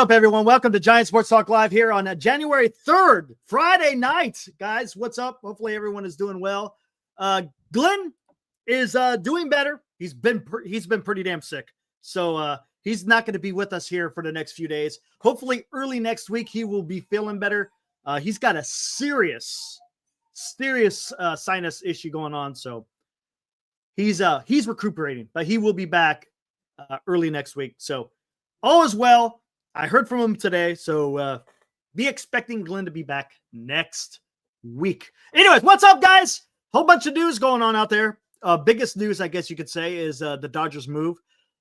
up, everyone? Welcome to Giant Sports Talk Live here on January 3rd, Friday night. Guys, what's up? Hopefully everyone is doing well. Glenn is doing better. He's been pretty damn sick. So he's not going to be with us here for the next few days. Hopefully early next week he will be feeling better. He's got a serious sinus issue going on. So he's recuperating, but he will be back early next week. So all is well. I heard from him today, so be expecting Glenn to be back next week. Anyways, what's up, guys? Whole bunch of news going on out there. Biggest news, I guess you could say, is the Dodgers move.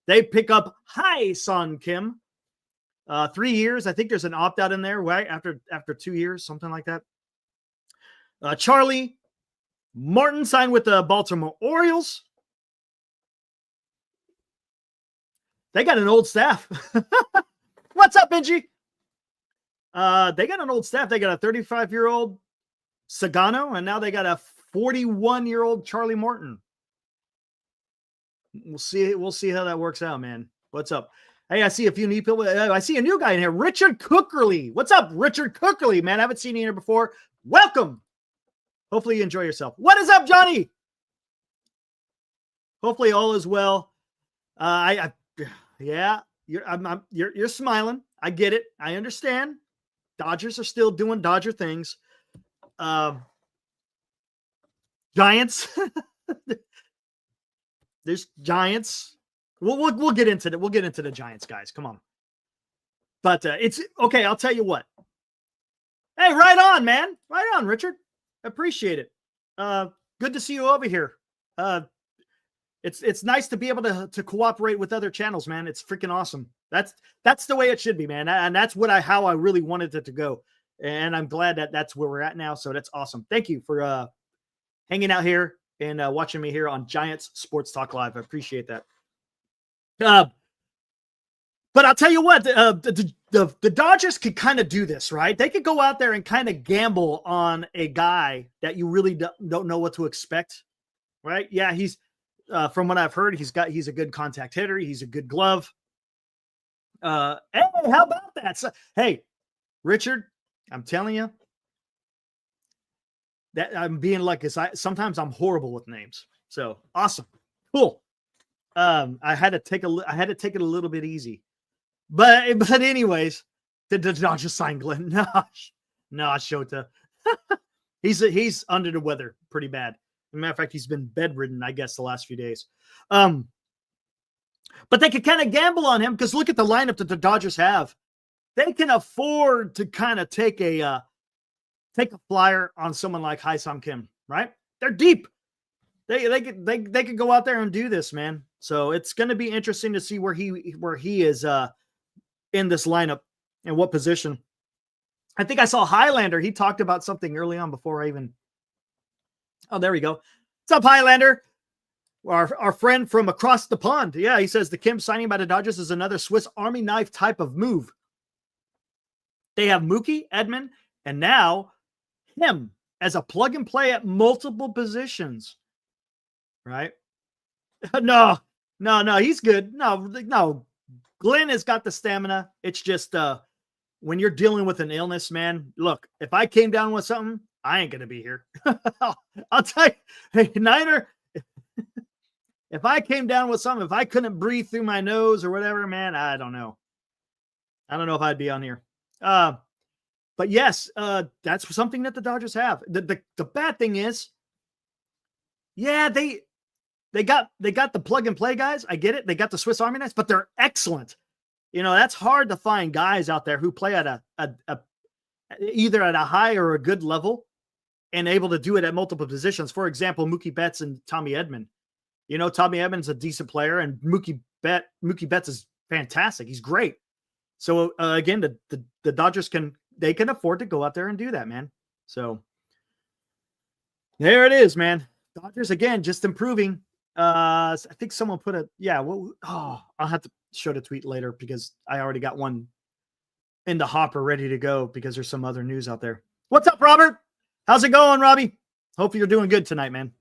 They pick up Hye Seong Kim. 3 years. I think there's an opt-out in there, right? After 2 years, something like that. Charlie Martin signed with the Baltimore Orioles. They got an old staff. What's up, Benji? They got an old staff. They got a 35-year-old Sagano, and now they got a 41-year-old Charlie Morton. We'll see how that works out, man. What's up? Hey, I see a few new people. I see a new guy in here, Richard Cookerly. What's up, Richard Cookerly, man? I haven't seen you here before. Welcome. Hopefully you enjoy yourself. What is up, Johnny? Hopefully all is well. Yeah. You're smiling. I get it. I understand. Dodgers are still doing Dodger things. Giants. There's Giants. We'll get into it. We'll get into the Giants, guys. Come on. But it's okay. I'll tell you what. Hey, right on, man. Right on, Richard. Appreciate it. Good to see you over here. It's nice to be able to cooperate with other channels, man. It's freaking awesome. That's the way it should be, man. And that's how I really wanted it to go. And I'm glad that that's where we're at now. So that's awesome. Thank you for hanging out here and watching me here on Giants Sports Talk Live. I appreciate that. But I'll tell you what, the Dodgers could kind of do this, right? They could go out there and kind of gamble on a guy that you really don't know what to expect, right? Yeah, he's from what I've heard, he's a good contact hitter. He's a good glove. Hey, how about that? So, hey, Richard, I'm telling you that I'm being like this. Sometimes I'm horrible with names. So awesome, cool. I had to take it a little bit easy, but anyways, the Dodgers signed Glenn. No, Shota. He's under the weather pretty bad. As a matter of fact, he's been bedridden, I guess, the last few days. But they could kind of gamble on him because look at the lineup that the Dodgers have. They can afford to kind of take a flyer on someone like Hye Seong Kim, right? They're deep. They could go out there and do this, man. So it's going to be interesting to see where he is in this lineup and what position. I think I saw Highlander. He talked about something early on before I even. Oh, there we go. What's up, Highlander? Our friend from across the pond. Yeah, he says the Kim signing by the Dodgers is another Swiss Army knife type of move. They have Mookie, Edman, and now him as a plug and play at multiple positions. Right? No, he's good. No. Glenn has got the stamina. It's just when you're dealing with an illness, man, look, if I came down with something, I ain't going to be here. I'll tell you, hey, Niner, if I came down with something, if I couldn't breathe through my nose or whatever, man, I don't know. I don't know if I'd be on here. But yes, that's something that the Dodgers have. The bad thing is, yeah, they got the plug and play guys. I get it. They got the Swiss Army knives, but they're excellent. You know, that's hard to find guys out there who play at either at a high or a good level and able to do it at multiple positions. For example, Mookie Betts and Tommy Edman. You know, Tommy Edman's a decent player, and Mookie Betts is fantastic. He's great. So again, the Dodgers can afford to go out there and do that, man. So there it is, man. Dodgers again, just improving. I think someone put I'll have to show the tweet later because I already got one in the hopper ready to go because there's some other news out there. What's up, Robert? How's it going, Robbie? Hope you're doing good tonight, man.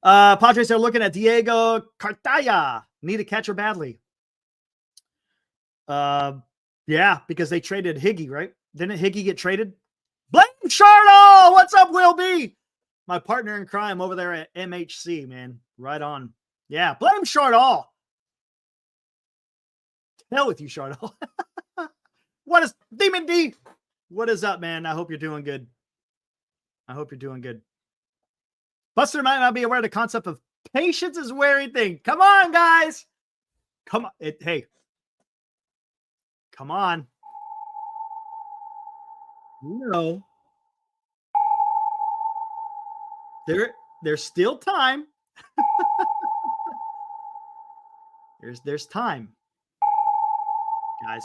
Padres are looking at Diego Cartaya. Need a catcher badly. Yeah, because they traded Higgy, right? Didn't Higgy get traded? Blame Charlo! What's up, Will B? My partner in crime over there at MHC, man. Right on. Yeah, blame Charlo. Hell with you, Charlo. What is Demon D? What is up, man? I hope you're doing good. I hope you're doing good. Buster might not be aware of the concept of patience is everything. Come on, guys. Come on. Hey. Come on. No. There's still time. There's time. Guys.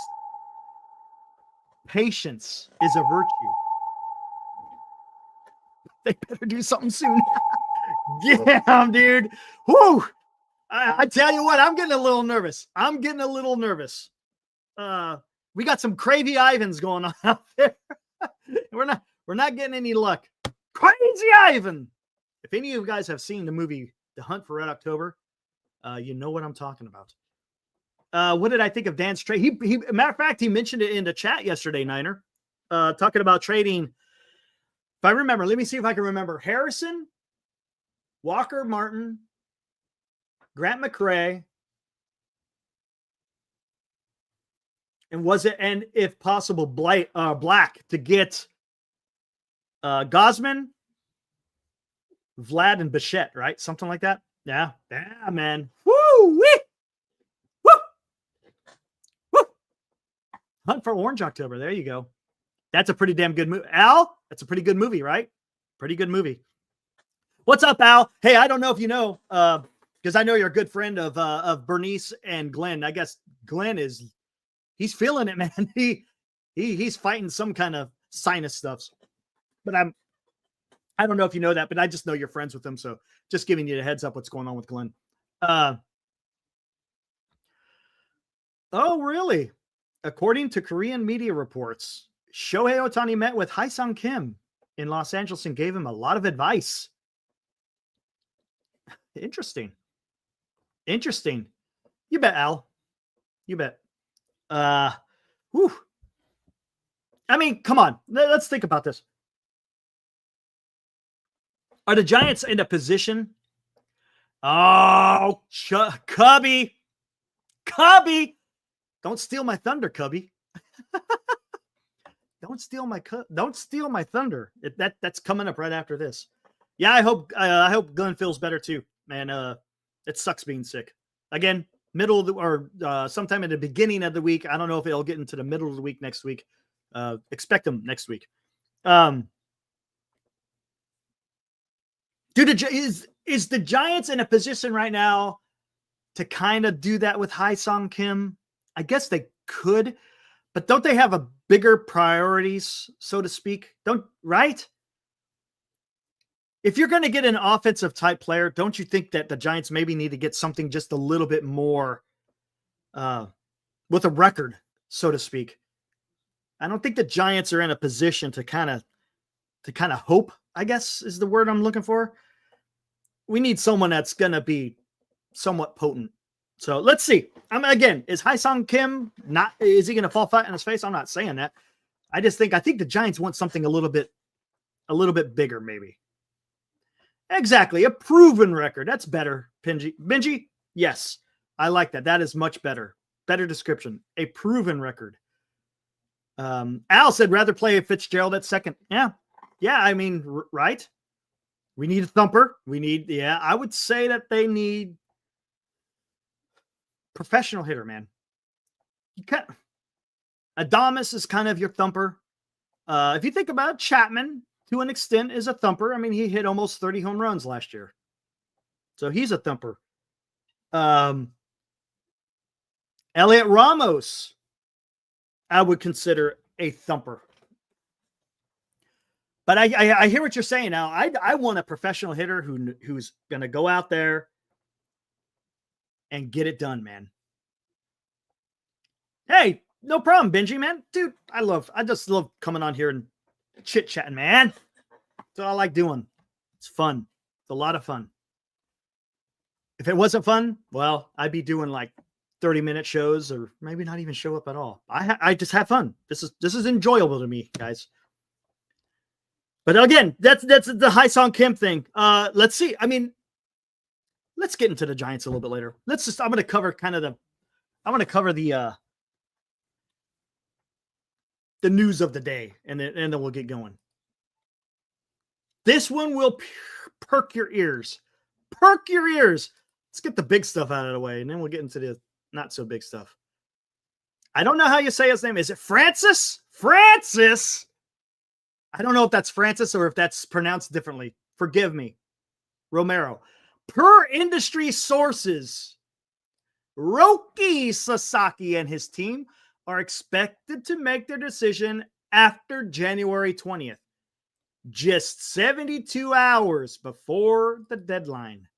Patience is a virtue. They better do something soon. Damn, dude. Whoo. I tell you what, I'm getting a little nervous. We got some crazy Ivans going on out there. We're not getting any luck. Crazy Ivan. If any of you guys have seen the movie The Hunt for Red October, you know what I'm talking about. What did I think of Dan's trade? He matter of fact, he mentioned it in the chat yesterday, Niner. Talking about trading. If I remember, let me see if I can remember. Harrison, Walker Martin, Grant McRae, and if possible, Black to get Gosman, Vlad, and Bichette, right? Something like that. Yeah, man. Woo! Woo! Woo! Hunt for Orange October. There you go. That's a pretty damn good movie. Al, that's a pretty good movie, right? Pretty good movie. What's up, Al? Hey, I don't know if you know, because I know you're a good friend of Bernice and Glenn. I guess Glenn he's feeling it, man. He's fighting some kind of sinus stuff. But I don't know if you know that, but I just know you're friends with him. So just giving you a heads up what's going on with Glenn. Oh, really? According to Korean media reports, Shohei Ohtani met with Hye Seong Kim in Los Angeles and gave him a lot of advice. Interesting. You bet, Al. You bet. Whew. I mean, come on. Let's think about this. Are the Giants in a position? Oh, Cubby. Don't steal my thunder, Cubby. Don't steal my thunder. That's coming up right after this. Yeah, I hope Glenn feels better too, man. It sucks being sick. Again, middle of the sometime in the beginning of the week. I don't know if it'll get into the middle of the week next week. Expect them next week. Dude, is the Giants in a position right now to kind of do that with Hye Seong Kim? I guess they could, but don't they have a bigger priorities, so to speak? Right? If you're going to get an offensive type player, don't you think that the Giants maybe need to get something just a little bit more with a record, so to speak? I don't think the Giants are in a position to kind of hope, I guess is the word I'm looking for. We need someone that's going to be somewhat potent. So let's see. Again, is Hye Seong Kim is he going to fall flat in his face? I'm not saying that. I think the Giants want something a little bit bigger, maybe. Exactly. A proven record. That's better, Benji. Yes. I like that. That is much better. Better description. A proven record. Al said rather play Fitzgerald at second. Yeah. I mean, right. We need a thumper. I would say that they need professional hitter, man. Adames is kind of your thumper. If you think about it, Chapman, to an extent, is a thumper. I mean, he hit almost 30 home runs last year. So he's a thumper. Elliot Ramos, I would consider a thumper. But I hear what you're saying now. I want a professional hitter who's going to go out there and get it done, man. Hey, no problem, Benji, man. Dude, I just love coming on here and chit-chatting, man. That's what I like doing. It's fun. It's a lot of fun. If it wasn't fun, well, I'd be doing like 30-minute shows, or maybe not even show up at all. I just have fun. This is enjoyable to me, guys. But again, that's the Hye Seong Kim thing. Let's see. I mean, let's get into the Giants a little bit later. I'm going to cover the news of the day, and then we'll get going. This one will perk your ears. Perk your ears. Let's get the big stuff out of the way, and then we'll get into the not so big stuff. I don't know how you say his name. Is it Francis? Francis. I don't know if that's Francis or if that's pronounced differently. Forgive me. Romero. Per industry sources, Roki Sasaki and his team are expected to make their decision after January 20th, just 72 hours before the deadline.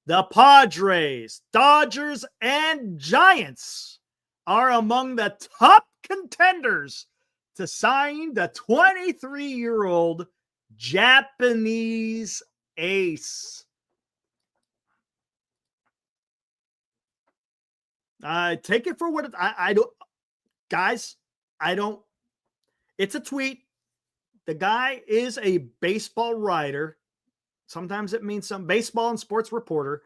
The Padres, Dodgers, and Giants are among the top contenders to sign the 23-year-old Japanese ace. Take it for what I don't, guys. I don't. It's a tweet. The guy is a baseball writer. Sometimes it means some baseball and sports reporter.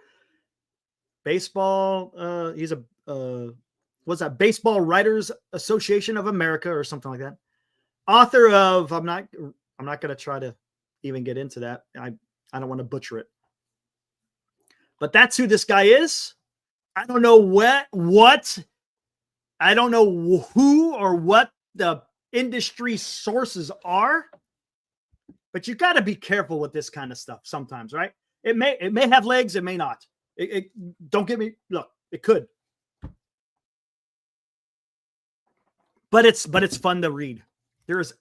Baseball. He's a what's that? Baseball Writers Association of America or something like that. Author of I'm not going to try to even get into that. I don't want to butcher it. But that's who this guy is. I don't know what. I don't know who or what the industry sources are. But you got to be careful with this kind of stuff sometimes, right? It may have legs, it may not. Don't get me. Look, it could. But it's fun to read. There is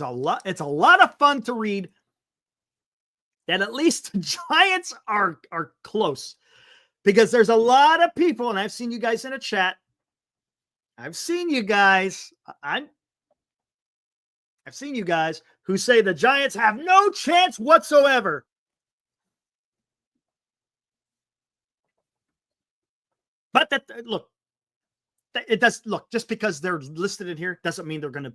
a lot. It's a lot of fun to read. That at least the Giants are close, because there's a lot of people, and I've seen you guys in a chat. I've seen you guys who say the Giants have no chance whatsoever. But look, it does look, just because they're listed in here doesn't mean they're gonna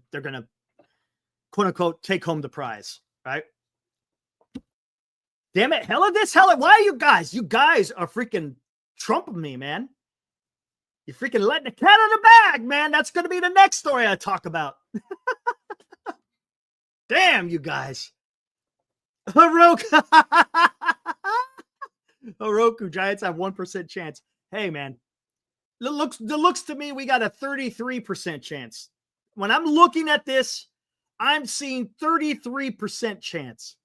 quote unquote take home the prize, right? Damn it, hell of this, why are you guys? You guys are freaking trumping me, man. You're freaking letting the cat out of the bag, man. That's gonna be the next story I talk about. Damn, you guys. Oroku. Oroku, Giants have 1% chance. Hey, man. It looks to me we got a 33% chance. When I'm looking at this, I'm seeing 33% chance.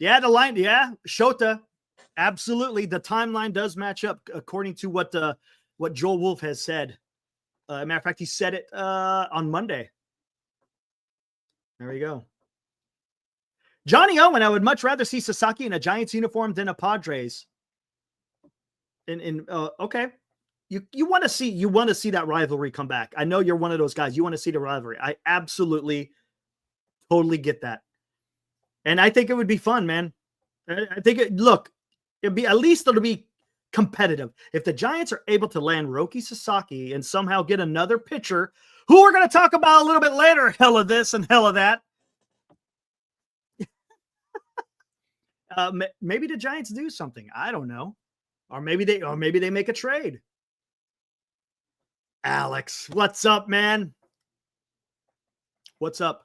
Yeah, the line, yeah, Shota. Absolutely. The timeline does match up according to what Joel Wolf has said. Matter of fact, he said it on Monday. There we go. Johnny Owen, I would much rather see Sasaki in a Giants uniform than a Padres. Okay. You want to see that rivalry come back. I know you're one of those guys. You want to see the rivalry. I absolutely totally get that. And I think it would be fun, man. I think it'll be competitive. If the Giants are able to land Roki Sasaki and somehow get another pitcher who we're going to talk about a little bit later, hell of this and hell of that. Maybe the Giants do something. I don't know. Or maybe they make a trade. Alex, what's up, man? What's up?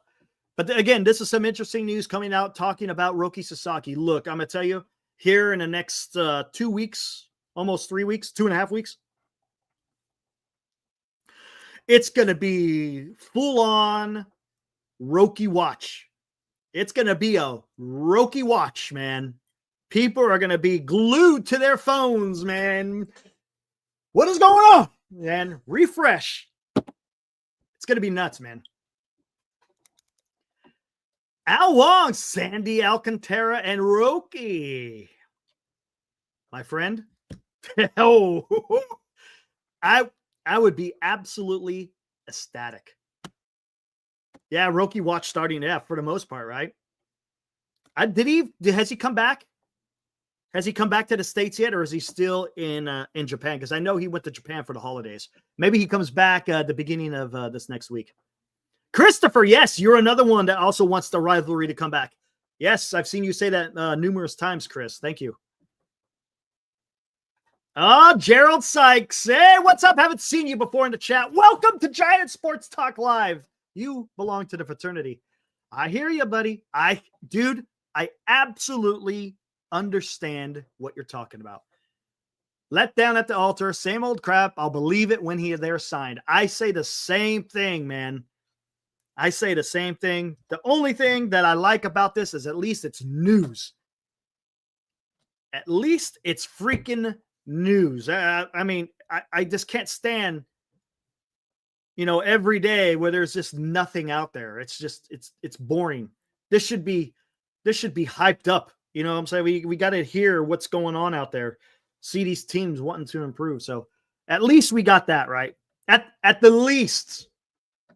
But again, this is some interesting news coming out talking about Roki Sasaki. Look, I'm going to tell you, here in the next 2 weeks, almost 3 weeks, 2.5 weeks, it's going to be full-on Roki watch. It's going to be a Roki watch, man. People are going to be glued to their phones, man. What is going on? And refresh. It's going to be nuts, man. Al Wong, Sandy Alcantara, and Roki. My friend. Oh, I would be absolutely ecstatic. Yeah, Roki watch starting for the most part, right? Has he come back? Has he come back to the States yet, or is he still in Japan? Because I know he went to Japan for the holidays. Maybe he comes back at the beginning of this next week. Christopher, yes, you're another one that also wants the rivalry to come back. Yes, I've seen you say that numerous times, Chris. Thank you. Oh, Gerald Sykes. Hey, what's up? Haven't seen you before in the chat. Welcome to Giant Sports Talk Live. You belong to the fraternity. I hear you, buddy. Dude, I absolutely understand what you're talking about. Let down at the altar, same old crap. I'll believe it when they're signed. I say the same thing, man. I say the same thing. The only thing that I like about this is at least it's news. At least it's freaking news. I mean, I just can't stand, every day where there's just nothing out there. It's just, it's boring. This should be hyped up. You know what I'm saying? We got to hear what's going on out there. See these teams wanting to improve. So at least we got that right. At the least,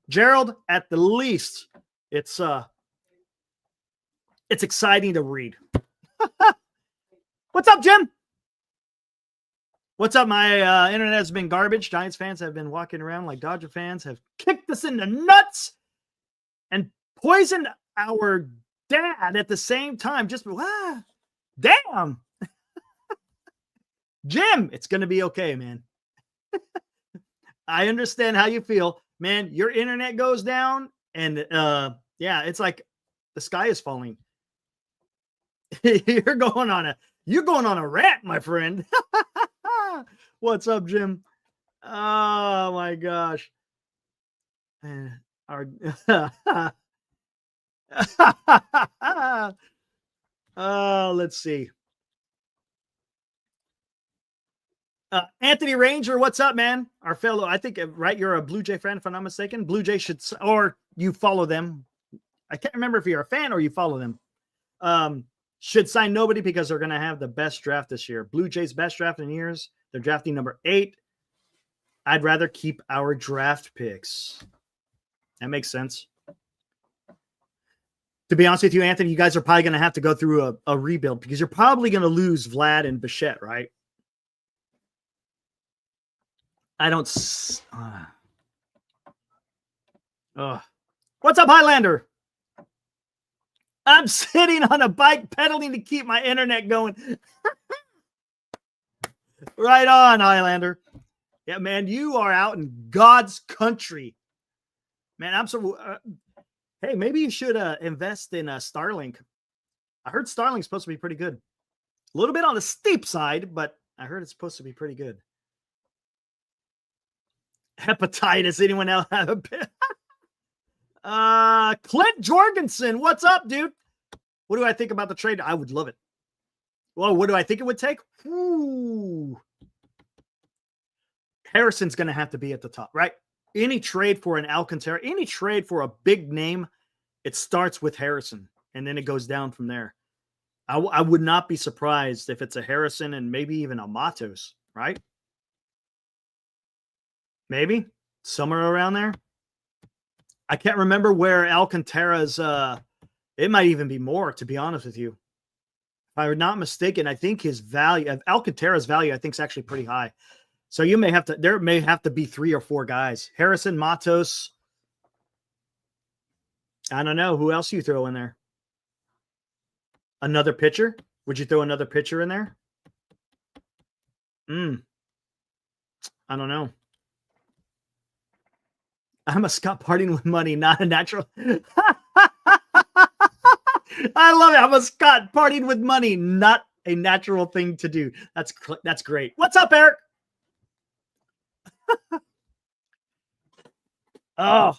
Gerald, at the least, it's exciting to read. What's up, Jim? What's up? My internet has been garbage. Giants fans have been walking around like Dodger fans have kicked us in the nuts and poisoned our dad at the same time. Just damn. Jim, it's going to be okay, man. I understand how you feel, man. Your internet goes down and it's like the sky is falling. You're going on a rant, my friend. What's up, Jim? Oh my gosh. Let's see. Anthony Ranger, what's up, man? Our fellow, I think, right? You're a Blue Jay fan, if I'm not mistaken. Blue Jay should, or you follow them. I can't remember if you're a fan or you follow them. Should sign nobody because they're going to have the best draft this year. Blue Jays' best draft in years. They're drafting number 8. I'd rather keep our draft picks. That makes sense. To be honest with you, Anthony, you guys are probably going to have to go through a rebuild because you're probably going to lose Vlad and Bichette, right? I don't. What's up, Highlander? I'm sitting on a bike pedaling to keep my internet going. Right on, Highlander. Yeah, man, you are out in God's country. Man, I'm so. Hey, maybe you should invest in Starlink. I heard Starlink's supposed to be pretty good. A little bit on the steep side, but I heard it's supposed to be pretty good. Hepatitis. Anyone else have a bit? Clint Jorgensen. What's up, dude? What do I think about the trade? I would love it. Well, what do I think it would take? Ooh. Harrison's going to have to be at the top, right? Any trade for an Alcantara, any trade for a big name, it starts with Harrison, and then it goes down from there. I would not be surprised if it's a Harrison and maybe even a Matos, right? Maybe somewhere around there. I can't remember where Alcantara's, it might even be more, to be honest with you. If I'm not mistaken, I think his value, Alcantara's value, I think is actually pretty high. So you may have to, there may have to be 3 or 4 guys. Harrison, Matos. I don't know. Who else you throw in there? Another pitcher? Would you throw another pitcher in there? I don't know. I'm a Scott partying with money, not a natural. I love it. I'm a Scott partying with money, not a natural thing to do. That's great. What's up, Eric? Oh,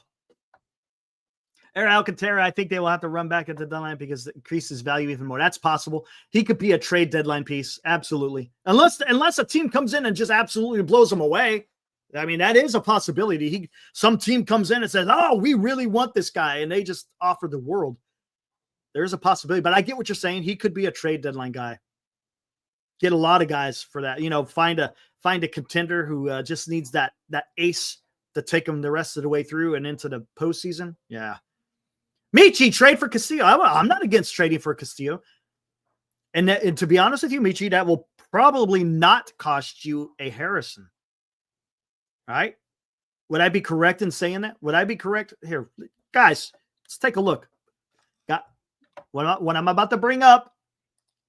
Eric Alcantara, I think they will have to run back at the deadline because it increases value even more. That's possible. He could be a trade deadline piece. Absolutely. Unless a team comes in and just absolutely blows him away. I mean, that is a possibility. Some team comes in and says, oh, we really want this guy. And they just offer the world. There's a possibility, but I get what you're saying. He could be a trade deadline guy. Get a lot of guys for that. Find a contender who just needs that ace to take them the rest of the way through and into the postseason. Yeah. Michi, trade for Castillo. I'm not against trading for Castillo. And to be honest with you, Michi, that will probably not cost you a Harrison. All right. Would I be correct in saying that? Would I be correct? Here, guys, let's take a look. What I'm about to bring up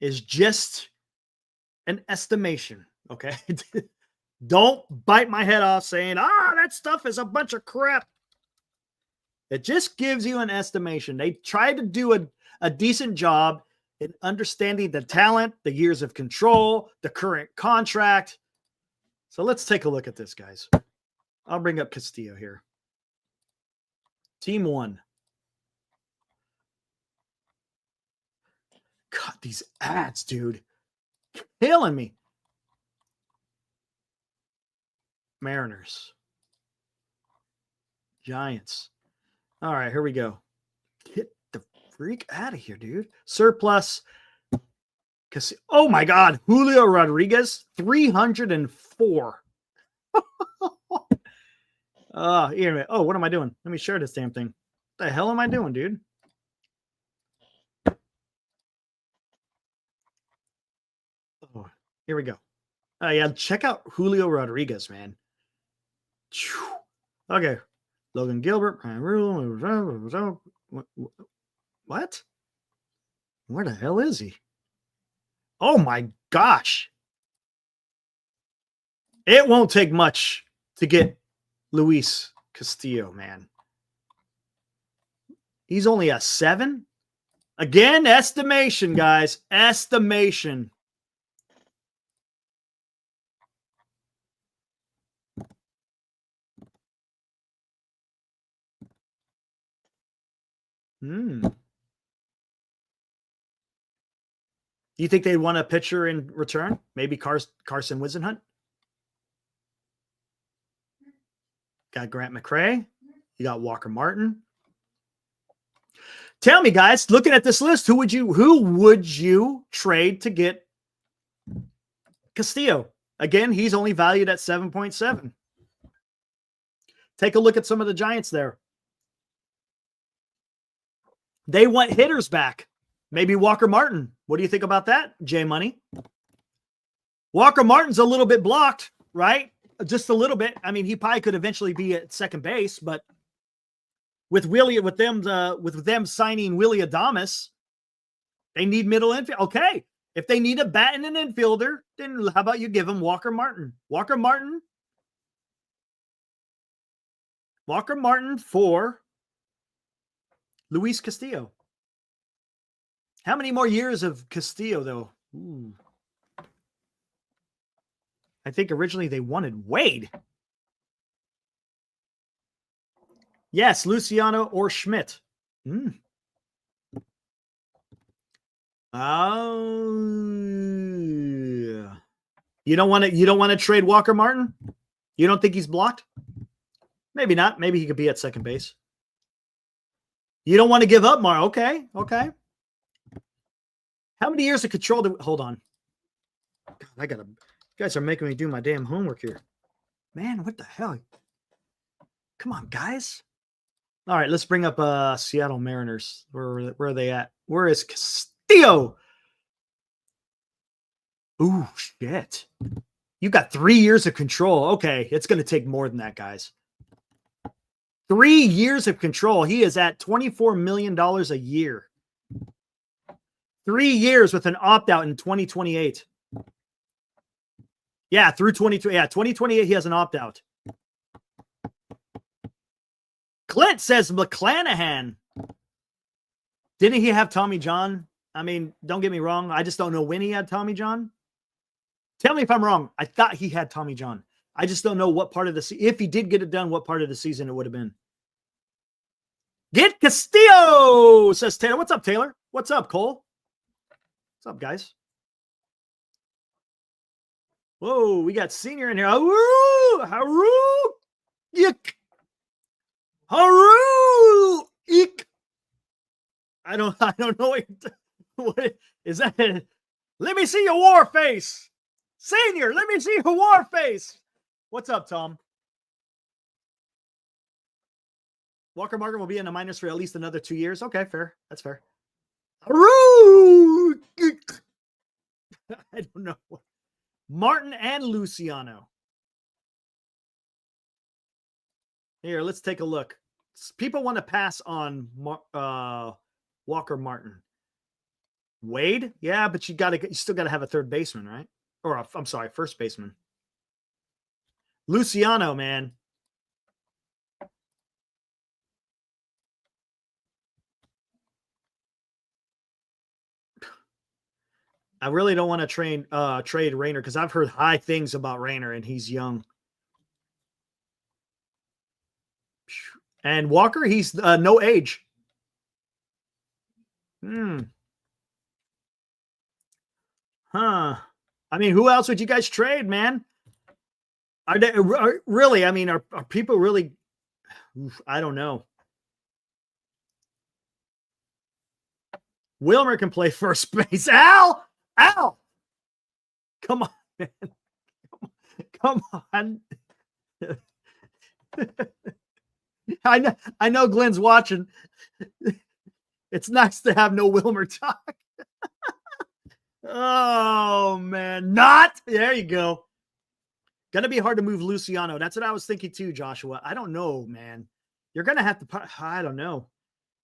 is just an estimation. Okay. Don't bite my head off saying, that stuff is a bunch of crap. It just gives you an estimation. They tried to do a decent job in understanding the talent, the years of control, the current contract. So let's take a look at this, guys. I'll bring up Castillo here. Team 1. God, these ads, dude. Killing me. Mariners. Giants. All right, here we go. Get the freak out of here, dude. Surplus. Oh, my God. Julio Rodriguez, 304. Anyway. Oh, what am I doing? Let me share this damn thing. What the hell am I doing, dude? Oh, here we go. Yeah, check out Julio Rodriguez, man. Okay. Logan Gilbert. What? Where the hell is he? Oh, my gosh. It won't take much to get Luis Castillo, man. He's only a 7. Again, estimation, guys. Estimation. Do you think they'd want a pitcher in return? Maybe Carson Whisenhunt? Got Grant McCray. You got Walker Martin. Tell me, guys, looking at this list, who would you trade to get Castillo? Again, he's only valued at 7.7. Take a look at some of the Giants there. They want hitters back. Maybe Walker Martin. What do you think about that, J Money? Walker Martin's a little bit blocked, right? Just a little bit. I mean, he probably could eventually be at second base, but with them signing Willie Adames, they need middle infield. Okay, if they need a bat and an infielder, then how about you give them Walker Martin? Walker Martin for Luis Castillo. How many more years of Castillo, though? Ooh. I think originally they wanted Wade. Yes, Luciano or Schmidt. You don't want to trade Walker Martin? You don't think he's blocked? Maybe not. Maybe he could be at second base. You don't want to give up Mar. Okay. How many years of control hold on. God, you guys are making me do my damn homework here. Man, what the hell? Come on, guys. All right, let's bring up Seattle Mariners. Where are they at? Where is Castillo? Ooh, shit. You got 3 years of control. Okay, it's going to take more than that, guys. 3 years of control. He is at $24 million a year. 3 years with an opt-out in 2028. Yeah, through 2028, he has an opt-out. Clint says McClanahan. Didn't he have Tommy John? I mean, don't get me wrong. I just don't know when he had Tommy John. Tell me if I'm wrong. I thought he had Tommy John. I just don't know what part of the season. If he did get it done, what part of the season it would have been. Get Castillo, says Taylor. What's up, Taylor? What's up, Cole? What's up, guys? Whoa, we got Senior in here. Haru! Yik! Haru! Eek! I don't know what is that. Let me see your war face. Senior, let me see your war face. What's up, Tom? Walker Martin will be in the minors for at least another 2 years. Okay, fair. That's fair. Haru! I don't know. Martin and Luciano. Here, let's take a look. People want to pass on Walker Martin. Wade? Yeah, but you still got to have a third baseman, right? Or I'm sorry, first baseman. Luciano, man. I really don't want to trade Rayner because I've heard high things about Rayner and he's young. And Walker, he's no age. Huh. I mean, who else would you guys trade, man? Really? I mean, are people really? I don't know. Wilmer can play first base. Al! Come on, man. Come on. I know Glenn's watching. It's nice to have no Wilmer talk. Oh, man. There you go. Gonna be hard to move Luciano. That's what I was thinking too, Joshua. I don't know, man. You're gonna have to. I don't know.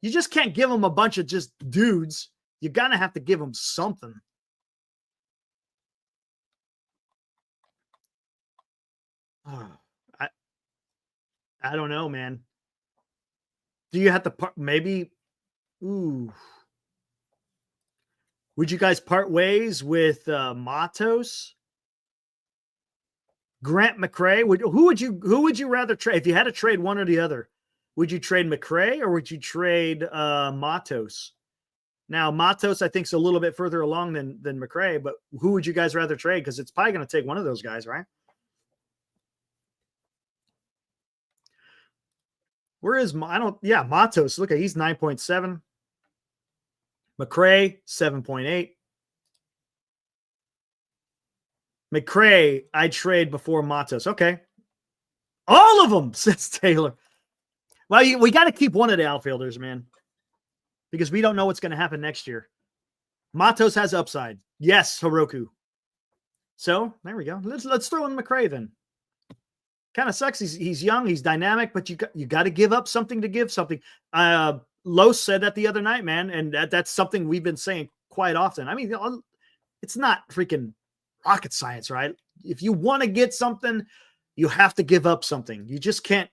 You just can't give him a bunch of just dudes. You're gonna have to give him something. Oh, I don't know, man. Do you have to maybe? Ooh. Would you guys part ways with Matos? Grant McCray? Who would you rather trade? If you had to trade one or the other, would you trade McCray or would you trade Matos? Now, Matos, I think, is a little bit further along than McCray, but who would you guys rather trade? Because it's probably going to take one of those guys, right? Where is Matos? Look at he's 9.7. McCray 7.8. McCray, I trade before Matos. Okay. All of them, says Taylor. Well, we got to keep one of the outfielders, man, because we don't know what's going to happen next year. Matos has upside. Yes, Hiroku. So there we go. Let's throw in McCray then. Kind of sucks. He's young. He's dynamic, but you got to give up something to give something. Los said that the other night, man, and that's something we've been saying quite often. I mean, it's not freaking rocket science, right? If you want to get something, you have to give up something. You just can't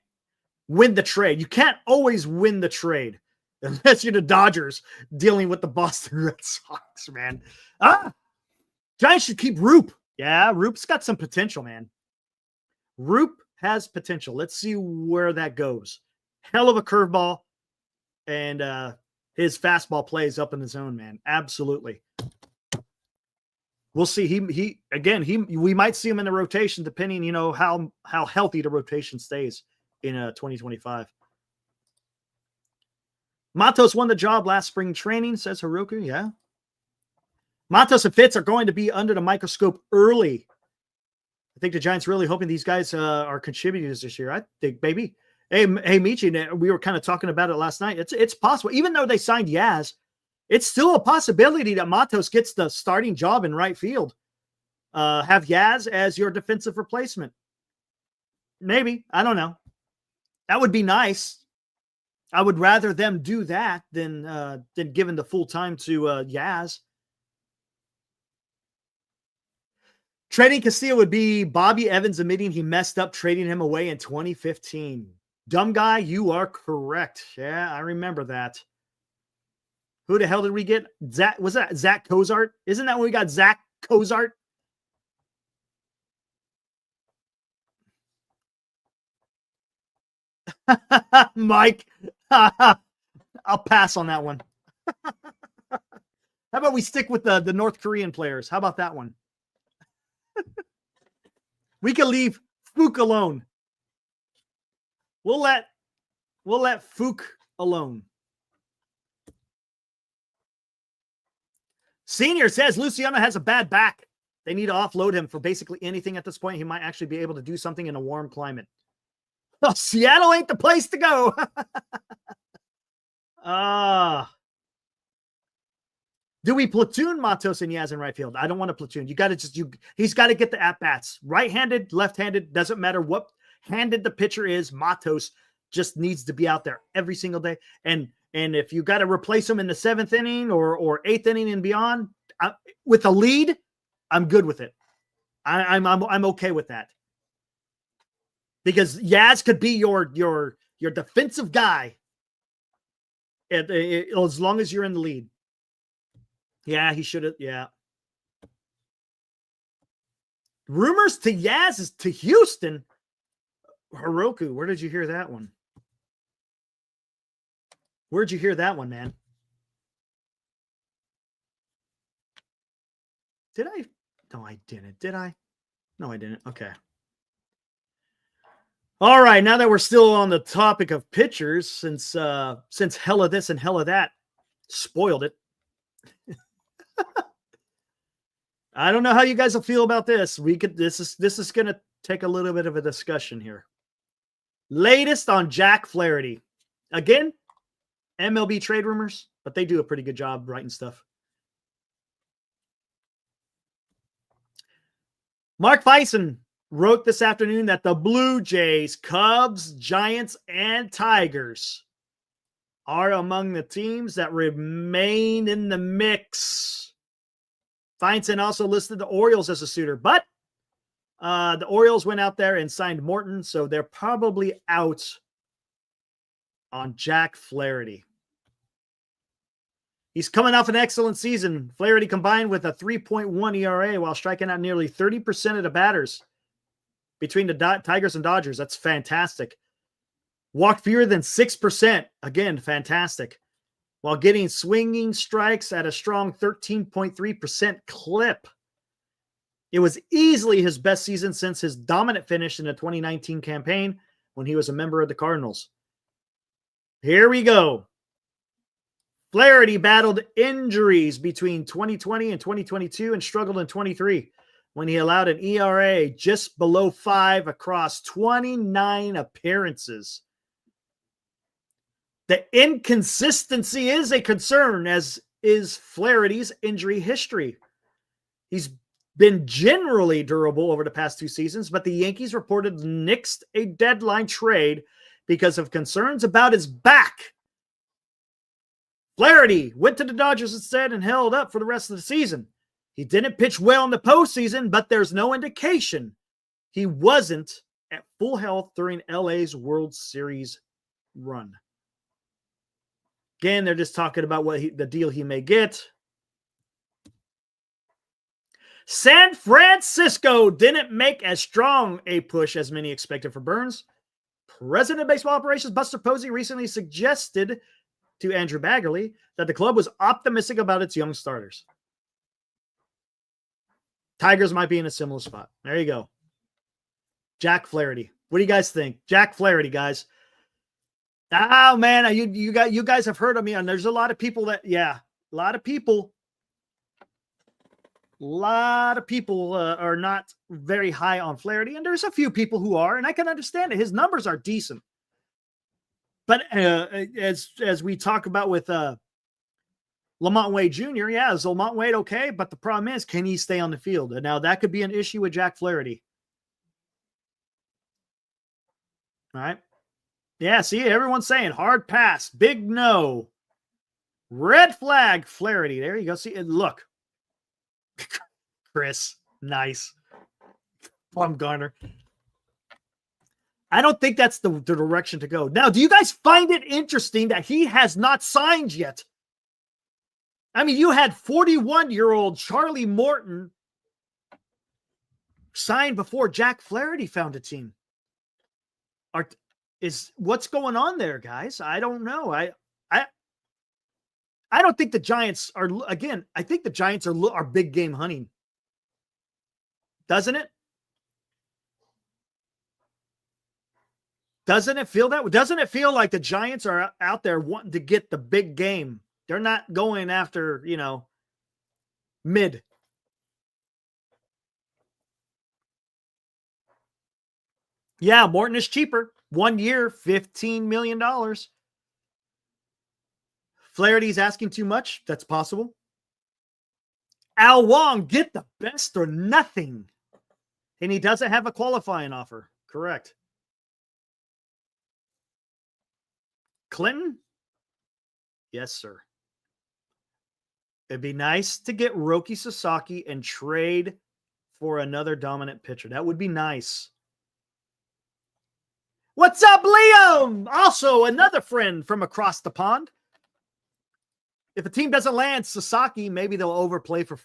win the trade. You can't always win the trade unless you're the Dodgers dealing with the Boston Red Sox, man. Giants should keep Roop. Yeah, Roop's got some potential, man. Roop has potential. Let's see where that goes. Hell of a curveball. And his fastball plays up in the zone, man. Absolutely. We'll see. We might see him in the rotation, depending, how healthy the rotation stays in 2025. Matos won the job last spring training, says Hiroku. Yeah. Matos and Fitz are going to be under the microscope early. I think the Giants really hoping these guys are contributors this year. I think, baby. Hey, Michi, we were kind of talking about it last night. It's possible. Even though they signed Yaz, it's still a possibility that Matos gets the starting job in right field. Have Yaz as your defensive replacement. Maybe. I don't know. That would be nice. I would rather them do that than giving the full time to Yaz. Trading Castillo would be Bobby Evans admitting he messed up trading him away in 2015. Dumb guy, you are correct. Yeah, I remember that. Who the hell did we get? Was that Zach Cozart? Isn't that when we got Zach Cozart? Mike, I'll pass on that one. How about we stick with the North Korean players? How about that one? We can leave Fook alone. We'll let Fook alone. Senior says Luciano has a bad back. They need to offload him for basically anything at this point. He might actually be able to do something in a warm climate. Oh, Seattle ain't the place to go. Do we platoon Matos and Yaz in right field? I don't want to platoon. You got to he's got to get the at-bats. Right-handed, left-handed, doesn't matter what handed the pitcher is. Matos just needs to be out there every single day. And if you got to replace him in the 7th inning or 8th inning and beyond with a lead, I'm good with it. I'm okay with that. Because Yaz could be your defensive guy as long as you're in the lead. Yeah, he should have. Yeah. Rumors to Yaz is to Houston. Heroku, where did you hear that one? Where'd you hear that one, man? Did I? No, I didn't. Did I? No, I didn't. Okay. All right. Now that we're still on the topic of pitchers, since hella this and hella that spoiled it. I don't know how you guys will feel about this. This is going to take a little bit of a discussion here. Latest on Jack Flaherty. Again, MLB trade rumors, but they do a pretty good job writing stuff. Mark Fison wrote this afternoon that the Blue Jays, Cubs, Giants, and Tigers are among the teams that remain in the mix. Feinstein also listed the Orioles as a suitor, but the Orioles went out there and signed Morton, so they're probably out on Jack Flaherty. He's coming off an excellent season. Flaherty combined with a 3.1 ERA while striking out nearly 30% of the batters between the Tigers and Dodgers. That's fantastic. Walked fewer than 6%. Again, fantastic. While getting swinging strikes at a strong 13.3% clip. It was easily his best season since his dominant finish in the 2019 campaign when he was a member of the Cardinals. Here we go. Flaherty battled injuries between 2020 and 2022 and struggled in 23 when he allowed an ERA just below 5 across 29 appearances. The inconsistency is a concern, as is Flaherty's injury history. He's been generally durable over the past 2 seasons, but the Yankees reported nixed a deadline trade because of concerns about his back. Flaherty went to the Dodgers instead and held up for the rest of the season. He didn't pitch well in the postseason, but there's no indication he wasn't at full health during LA's World Series run. Again, they're just talking about the deal he may get. San Francisco didn't make as strong a push as many expected for Burns. President of Baseball Operations Buster Posey recently suggested to Andrew Baggerly that the club was optimistic about its young starters. Tigers might be in a similar spot. There you go. Jack Flaherty. What do you guys think? Jack Flaherty, guys. Oh, man, you guys have heard of me, and there's a lot of people that, a lot of people are not very high on Flaherty, and there's a few people who are, and I can understand it. His numbers are decent. But as we talk about with Lamont Wade Jr., is Lamont Wade okay? But the problem is, can he stay on the field? And now that could be an issue with Jack Flaherty. All right. Yeah, see, everyone's saying hard pass, big no, red flag, Flaherty. There you go. See, look. Chris, nice. Bumgarner. I don't think that's the direction to go. Now, do you guys find it interesting that he has not signed yet? I mean, you had 41-year-old Charlie Morton signed before Jack Flaherty found a team. What's going on there, guys? I don't know. I don't think the Giants are, again, I think the Giants are big game hunting. Doesn't it? Doesn't it feel that way? Doesn't it feel like the Giants are out there wanting to get the big game? They're not going after, mid. Yeah, Morton is cheaper. 1 year, $15 million. Flaherty's asking too much. That's possible. Al Wong, get the best or nothing. And he doesn't have a qualifying offer. Correct. Clinton? Yes, sir. It'd be nice to get Roki Sasaki and trade for another dominant pitcher. That would be nice. What's up, Liam? Also, another friend from across the pond. If a team doesn't land Sasaki, maybe they'll overpay for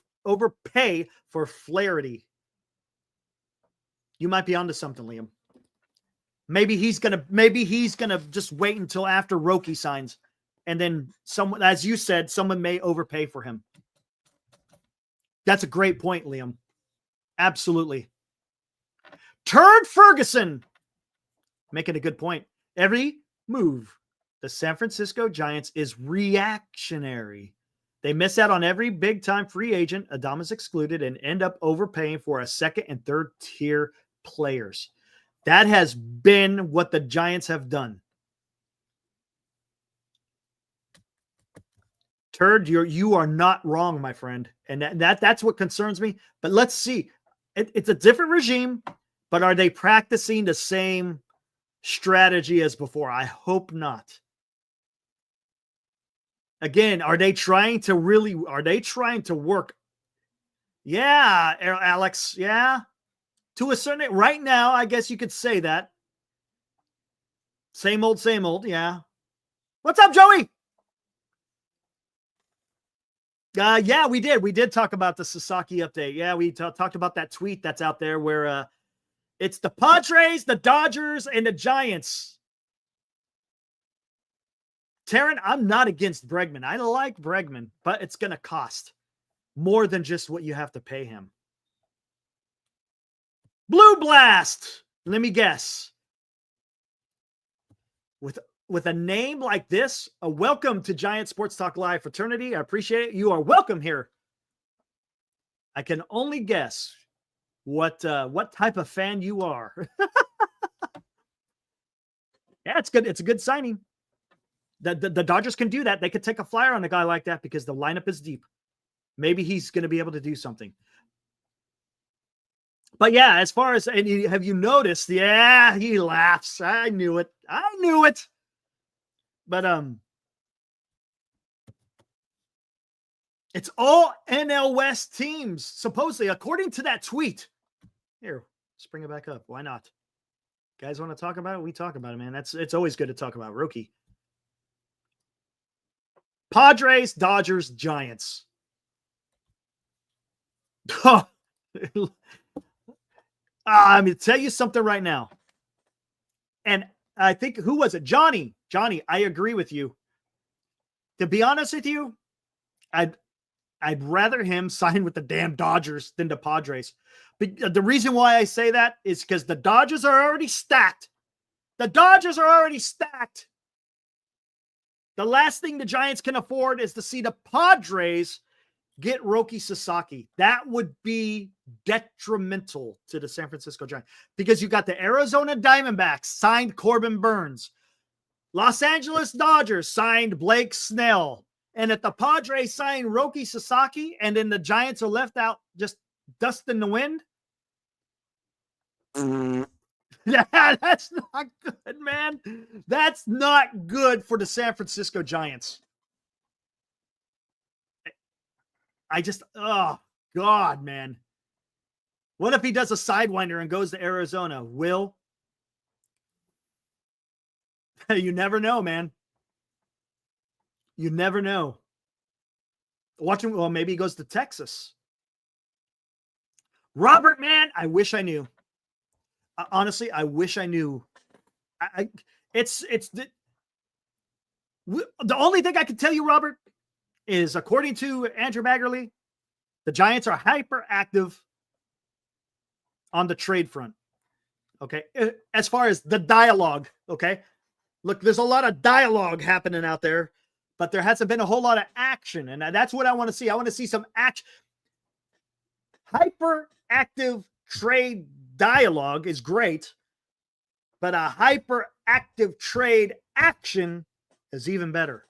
Flaherty. You might be onto something, Liam. Maybe he's gonna just wait until after Roki signs, and then someone, as you said, someone may overpay for him. That's a great point, Liam. Absolutely. Turd Ferguson making a good point. Every move the San Francisco Giants is reactionary. They miss out on every big-time free agent, Adames excluded, and end up overpaying for a second and third tier players. That has been what the Giants have done. Turd, you are not wrong, my friend. And that's what concerns me. But let's see. It's a different regime, but are they practicing the same strategy as before? I hope not. Again, are they trying to work? Yeah, Alex. Yeah. To a certain, right now, I guess you could say that. Same old, same old. Yeah. What's up, Joey? Yeah, we did. We did talk about the Sasaki update. Yeah, we talked about that tweet that's out there where it's the Padres, the Dodgers, and the Giants. Taryn, I'm not against Bregman. I like Bregman, but it's going to cost more than just what you have to pay him. Blue Blast. Let me guess. With a name like this, a welcome to Giant Sports Talk Live fraternity. I appreciate it. You are welcome here. I can only guess what type of fan you are. Yeah, it's good. It's a good signing. The Dodgers can do that. They could take a flyer on a guy like that because the lineup is deep. Maybe he's going to be able to do something. But yeah, as far as, have you noticed? Yeah, he laughs. I knew it. But it's all NL West teams, supposedly, according to that tweet. Here, let's bring it back up. Why not? Guys want to talk about it? We talk about it, man. It's always good to talk about Roki. Padres, Dodgers, Giants. I'm going to tell you something right now. And I think, who was it? Johnny, I agree with you. To be honest with you, I'd rather him sign with the damn Dodgers than the Padres. But the reason why I say that is because the Dodgers are already stacked. The last thing the Giants can afford is to see the Padres get Roki Sasaki. That would be detrimental to the San Francisco Giants because you got the Arizona Diamondbacks signed Corbin Burns. Los Angeles Dodgers signed Blake Snell. And if the Padres sign Roki Sasaki and then the Giants are left out just dust in the wind, that's not good, man. That's not good for the San Francisco Giants. Oh, God, man. What if he does a sidewinder and goes to Arizona? Will? You never know, man. You never know. Watch him. Well, maybe he goes to Texas. Robert, man, I wish I knew. Honestly, I wish I knew. It's the only thing I can tell you, Robert, is according to Andrew Baggerly, the Giants are hyperactive on the trade front. Okay. As far as the dialogue. Okay. Look, there's a lot of dialogue happening out there, but there hasn't been a whole lot of action. And that's what I want to see. I want to see some action. Hyperactive trade dialogue is great, but a hyperactive trade action is even better.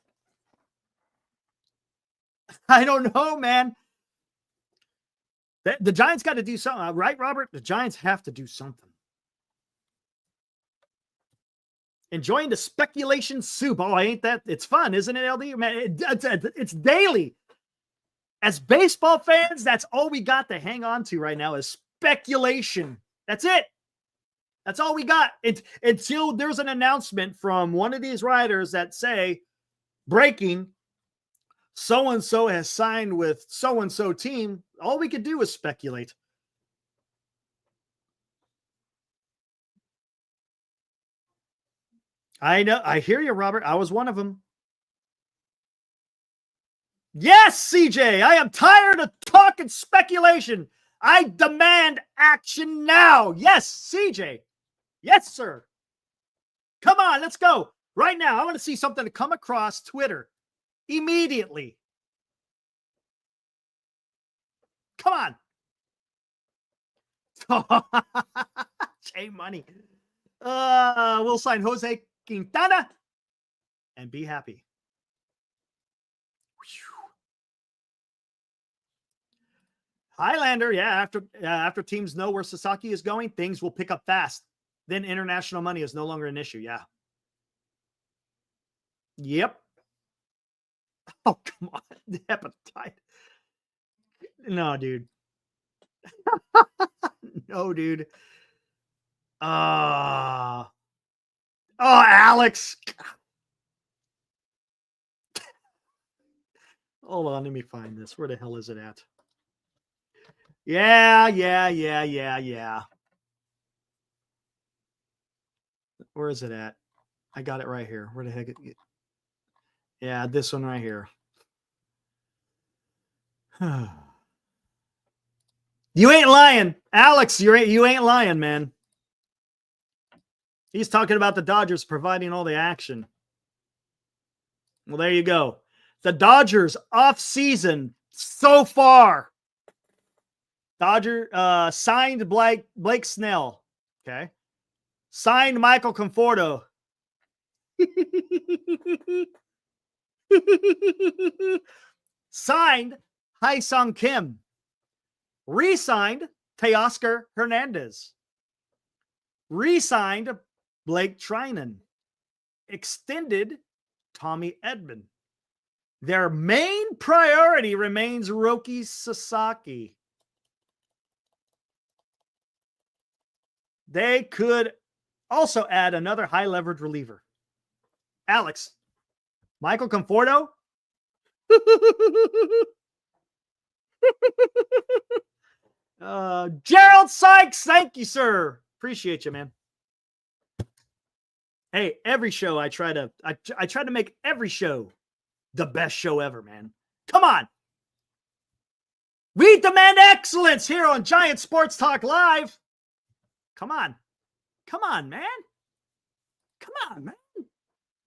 I don't know, man. The Giants got to do something, right, Robert? The Giants have to do something. Enjoying the speculation soup. Oh, ain't that? It's fun, isn't it, LD? Man, it's daily. As baseball fans, that's all we got to hang on to right now is speculation. That's it. That's all we got. Until there's an announcement from one of these writers that say, breaking, so-and-so has signed with so-and-so team, all we could do is speculate. I know. I hear you, Robert. I was one of them. Yes, CJ, I am tired of talking speculation. I demand action now. Yes, CJ. Yes, sir. Come on, let's go. Right now, I want to see something to come across Twitter immediately. Come on. J Money. We'll sign Jose Quintana and be happy. Highlander, yeah. After teams know where Sasaki is going, things will pick up fast. Then international money is no longer an issue. Yeah. Yep. Oh, come on. The hepatitis. No, dude. No, dude. Oh, Alex. Hold on, let me find this. Where the hell is it at? Yeah. Where is it at? I got it right here. Where the heck? Yeah, this one right here. You ain't lying, Alex. You ain't lying, man. He's talking about the Dodgers providing all the action. Well, there you go. The Dodgers off season so far. Dodger signed Blake Snell. Okay. Signed Michael Conforto. Signed Hye Seong Kim. Re-signed Teoscar Hernandez. Re-signed Blake Trinan. Extended Tommy Edman. Their main priority remains Roki Sasaki. They could also add another high-leverage reliever. Alex, Michael Conforto. Gerald Sykes, thank you, sir. Appreciate you, man. Hey, every show I try to make every show the best show ever, man. Come on. We demand excellence here on Giant Sports Talk Live. Come on. Come on, man. Come on, man.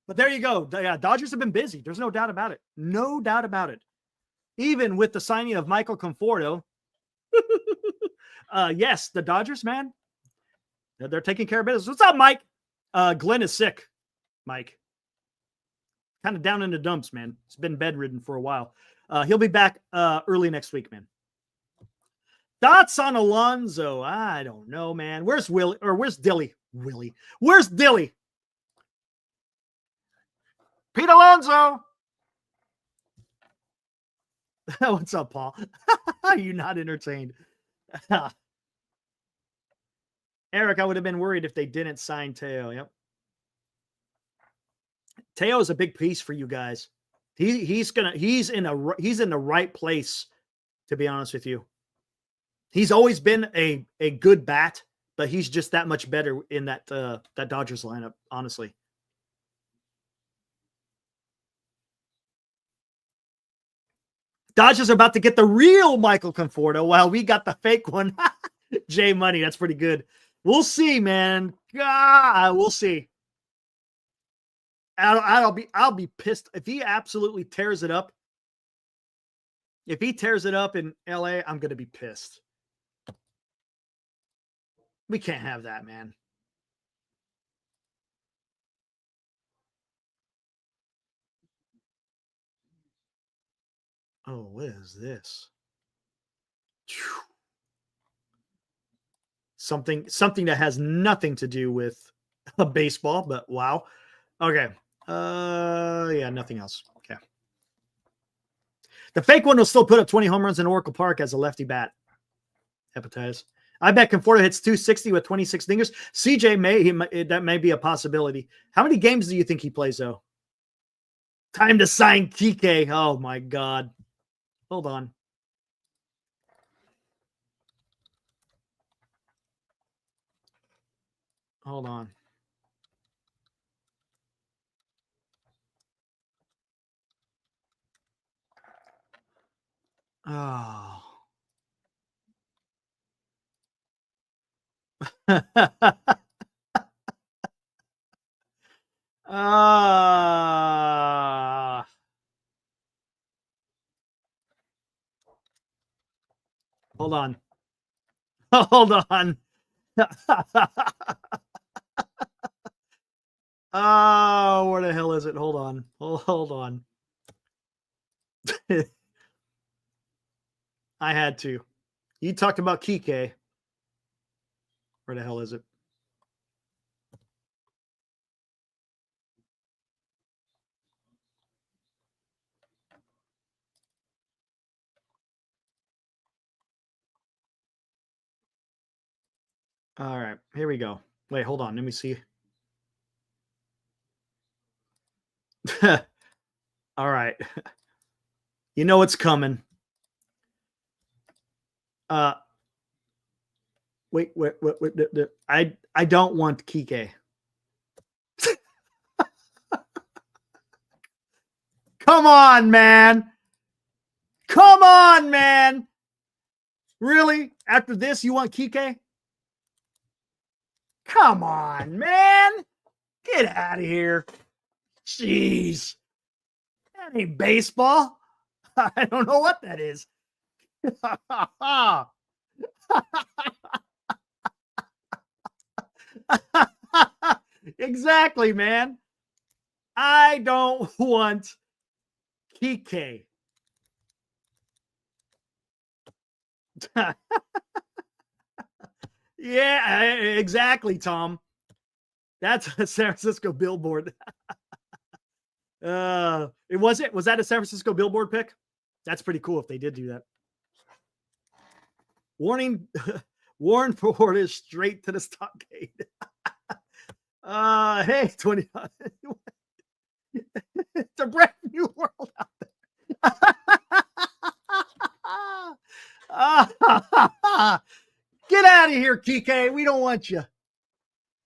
But there you go. Yeah, Dodgers have been busy. There's no doubt about it. No doubt about it. Even with the signing of Michael Conforto. Yes, the Dodgers, man. They're taking care of business. What's up, Mike? Glenn is sick, Mike. Kind of down in the dumps, man. He's been bedridden for a while. He'll be back early next week, man. Thoughts on Alonso? I don't know, man. Where's Willie? Or where's Dilly? Willie. Where's Dilly? Pete Alonso. What's up, Paul? Are you not entertained? Eric, I would have been worried if they didn't sign Teo. Yep. Teo is a big piece for you guys. He's in the right place, to be honest with you. He's always been a good bat, but he's just that much better in that Dodgers lineup, honestly. Dodgers are about to get the real Michael Conforto while we got the fake one. J Money, that's pretty good. We'll see, man. We'll see. I'll be pissed if he absolutely tears it up. If he tears it up in LA, I'm gonna be pissed. We can't have that, man. Oh, what is this? something that has nothing to do with a baseball, but wow. Okay. Yeah, nothing else. Okay. The fake one will still put up 20 home runs in Oracle Park as a lefty bat. Hepatitis. I bet Conforto hits 260 with 26 dingers. CJ that may be a possibility. How many games do you think he plays though? Time to sign Kike. Oh my God. Hold on. Hold on. Oh. Hold on. Hold on. Oh, where the hell is it? Hold on. Hold on. I had to. You talked about Kike. Where the hell is it? All right, here we go. Wait, hold on. Let me see. All right. You know what's coming. Wait. I don't want Kike. Come on, man. Come on, man. Really? After this, you want Kike? Come on, man. Get out of here. Jeez. That ain't baseball. I don't know what that is. Exactly, man. I don't want Kike. Yeah, exactly, Tom. That's a San Francisco billboard. Was that a San Francisco billboard pick? That's pretty cool if they did do that. Warning, Warren Ford is straight to the stockade. Hey, 20. It's a brand new world out there. Get out of here, Kike. We don't want you.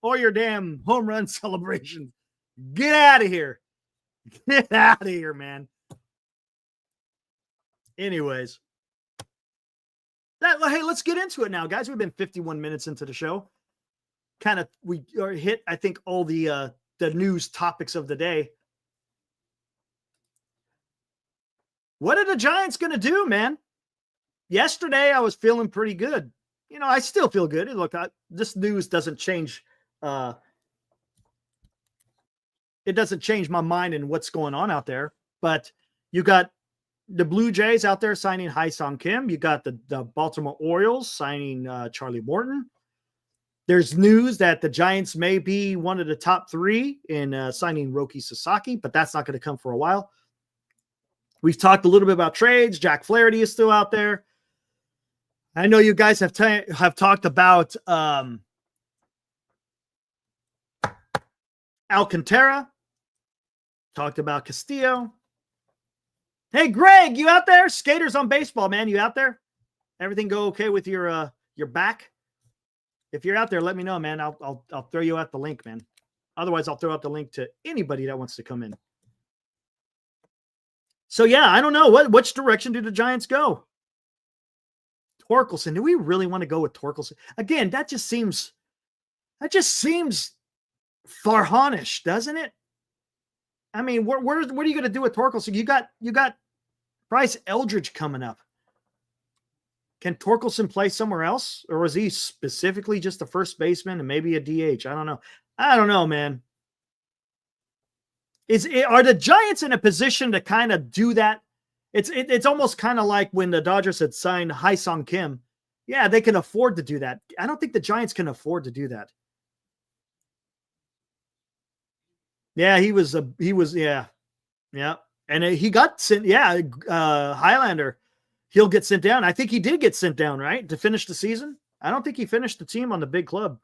Or your damn home run celebration. Get out of here. Get out of here, man. Anyways. Hey, let's get into it now, guys. We've been 51 minutes into the show. We hit, I think, all the news topics of the day. What are the Giants going to do, man? Yesterday, I was feeling pretty good. You know, I still feel good. Look, this news doesn't change. It doesn't change my mind and what's going on out there. But you got the Blue Jays out there signing Hye Seong Kim. You got the Baltimore Orioles signing Charlie Morton. There's news that the Giants may be one of the top three in signing Roki Sasaki, but that's not going to come for a while. We've talked a little bit about trades. Jack Flaherty is still out there. I know you guys have talked about Alcantara. Talked about Castillo. Hey, Greg, you out there? Skaters on Baseball, man. You out there? Everything go okay with your back? If you're out there, let me know, man. I'll throw you out the link, man. Otherwise, I'll throw out the link to anybody that wants to come in. So yeah, I don't know which direction do the Giants go. Torkelson. Do we really want to go with Torkelson again? That just seems Farhanish, doesn't it? I mean, what are you going to do with Torkelson? You got Bryce Eldridge coming up. Can Torkelson play somewhere else, or was he specifically just a first baseman and maybe a DH? I don't know, man. Are the Giants in a position to kind of do that? It's almost kind of like when the Dodgers had signed Hye Seong Kim, Yeah, they can afford to do that. I don't think the Giants can afford to do that. Yeah, he was yeah. And he got sent, Highlander, he'll get sent down. I think he did get sent down, right? To finish the season. I don't think he finished the team on the big club.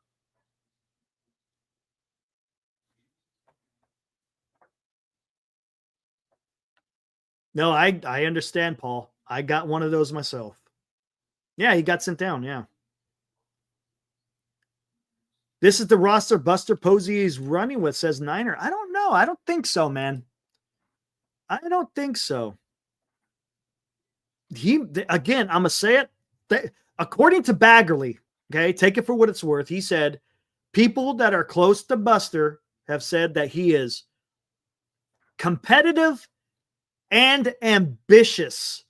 No, I understand, Paul. I got one of those myself. Yeah, he got sent down. Yeah. This is the roster Buster Posey is running with, says Niner. I don't know. I don't think so, man. I don't think so. Again, I'm going to say it. According to Baggerly, okay, take it for what it's worth. He said people that are close to Buster have said that he is competitive and ambitious.